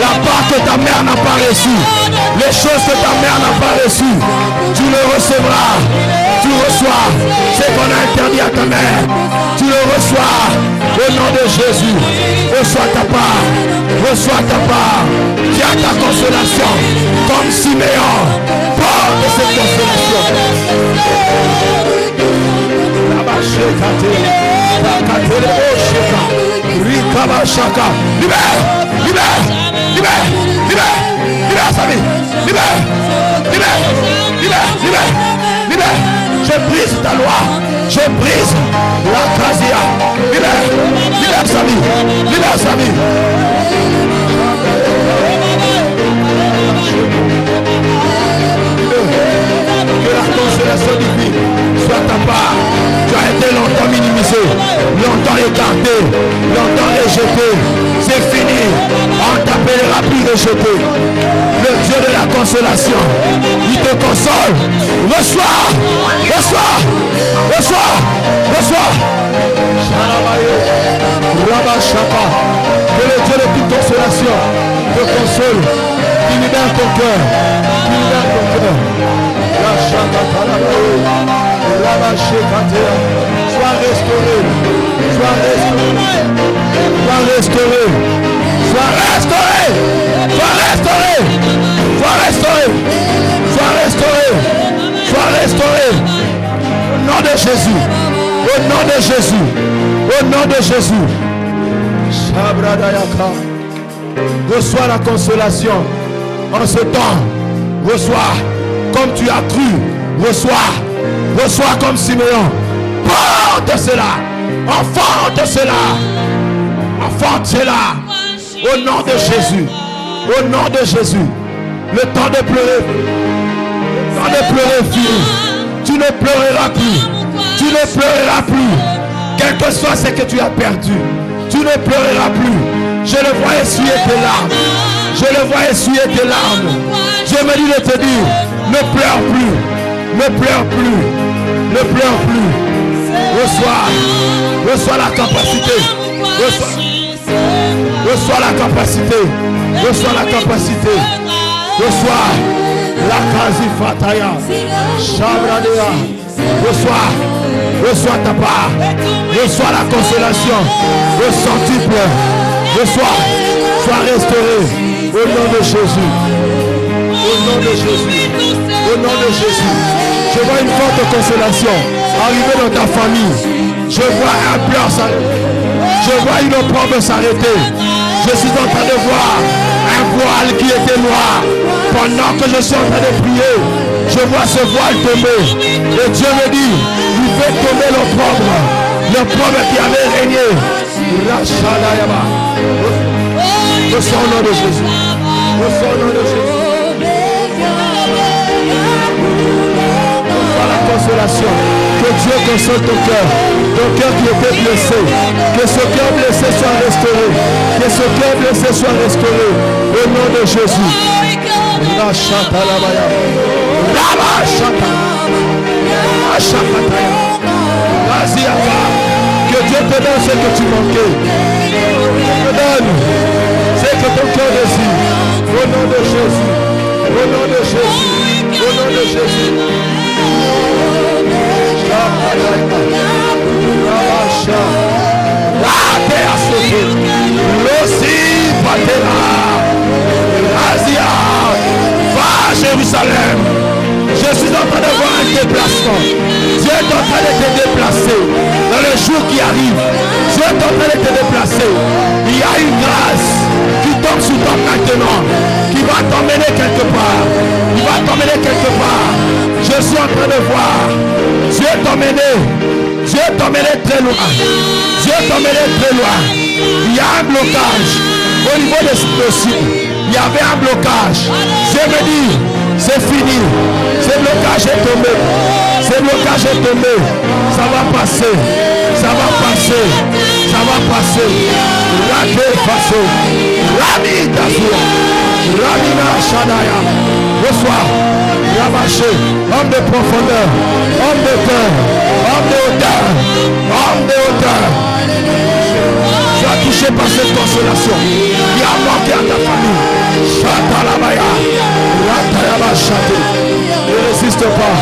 B: la part que ta mère n'a pas reçue. Les choses que ta mère n'a pas reçues. Tu le recevras. Tu reçois ce qu'on a interdit à ta mère. Tu le reçois au nom de Jésus. Reçois ta part. Reçois ta part. Tiens ta consolation comme Siméon. Porte cette consolation. Libère, libère, libère, libère, libère sa vie, libère, libère, libère, libère, libère. Je brise ta loi, je brise la casia. Libère, libère sa vie, libère sa vie. Que la consolation divine soit ta part. Tu as été longtemps minimisé, longtemps écarté, longtemps rejeté. C'est fini. On ne t'appellera plus rejeté. Le Dieu de la consolation, il te console. Reçois, reçois, reçois, reçois. Que le Dieu de toute consolation te console. Qui libère ton cœur. Qui libère ton cœur. Sois restauré. Sois restauré. Sois restauré. Sois restauré. Sois restauré. Sois restauré. Sois restauré. Sois restauré. Au nom de Jésus. Au nom de Jésus. Au nom de Jésus. Reçois la consolation en ce temps. Reçois comme tu as cru. Reçois. Reçois comme Siméon. Porte cela. Enfante cela. Enfante cela. Au nom de Jésus. Au nom de Jésus. Le temps de pleurer. Le temps de pleurer fini. Tu ne pleureras plus. Tu ne pleureras plus. Quel que soit ce que tu as perdu. Tu ne pleureras plus. Je le vois essuyer tes larmes. Je le vois essuyer tes larmes. Je me dis de te dire, ne pleure plus. Ne pleure plus. Ne pleure plus. Reçois la capacité. Reçois la capacité. Reçois la capacité. Reçois la quasi-fataya. Chabradea. Reçois ta part. Reçois la consolation. Le centuple. Sois restauré. Au nom de Jésus. Au nom de Jésus. Au nom de Jésus. Je vois une forte consolation arriver dans ta famille. Je vois un pleur s'arrêter. Je vois une opprobre s'arrêter. Je suis en train de voir un voile qui était noir. Pendant que je suis en train de prier, je vois ce voile tomber. Et Dieu me dit, il fait tomber l'opprobre. L'opprobre qui avait régné. Reçois au nom de Jésus. Reçois au nom de Jésus. Reçois la consolation. Que Dieu console ton cœur qui était blessé. Que ce cœur blessé soit restauré. Que ce cœur blessé soit restauré. Au nom de Jésus. La chata la baya. La chata. La chata. Que Dieu te donne ce que tu manquais. Te donne ce que ton cœur désire. Au nom de Jésus. Au nom de Jésus. Au nom de Jésus. Va à Jérusalem. Je suis en train de voir un déplacement. Dieu est en train de te déplacer dans les jours qui arrivent. Dieu est en train de te déplacer. Il y a une grâce qui tombe sur toi maintenant, qui va t'emmener quelque part. Il va t'emmener quelque part. Je suis en train de voir Dieu t'emmener. Dieu t'emmener très loin. Dieu t'emmener très loin. Il y a un blocage au niveau des possibles. Il y avait un blocage. Je me dis, c'est fini. Ce blocage est tombé. Ce blocage est tombé. Ça va passer. Ça va passer. Ça va passer. Raté faso. Rami Dazoua. Ramina Shadaya. Bonsoir. Ramaché. Homme de profondeur. Homme de cœur. Homme de hauteur. Homme de hauteur. Tu as touché par cette consolation. Il a manqué à ta famille. Chata la baya. Rata la baya. Ne résiste pas.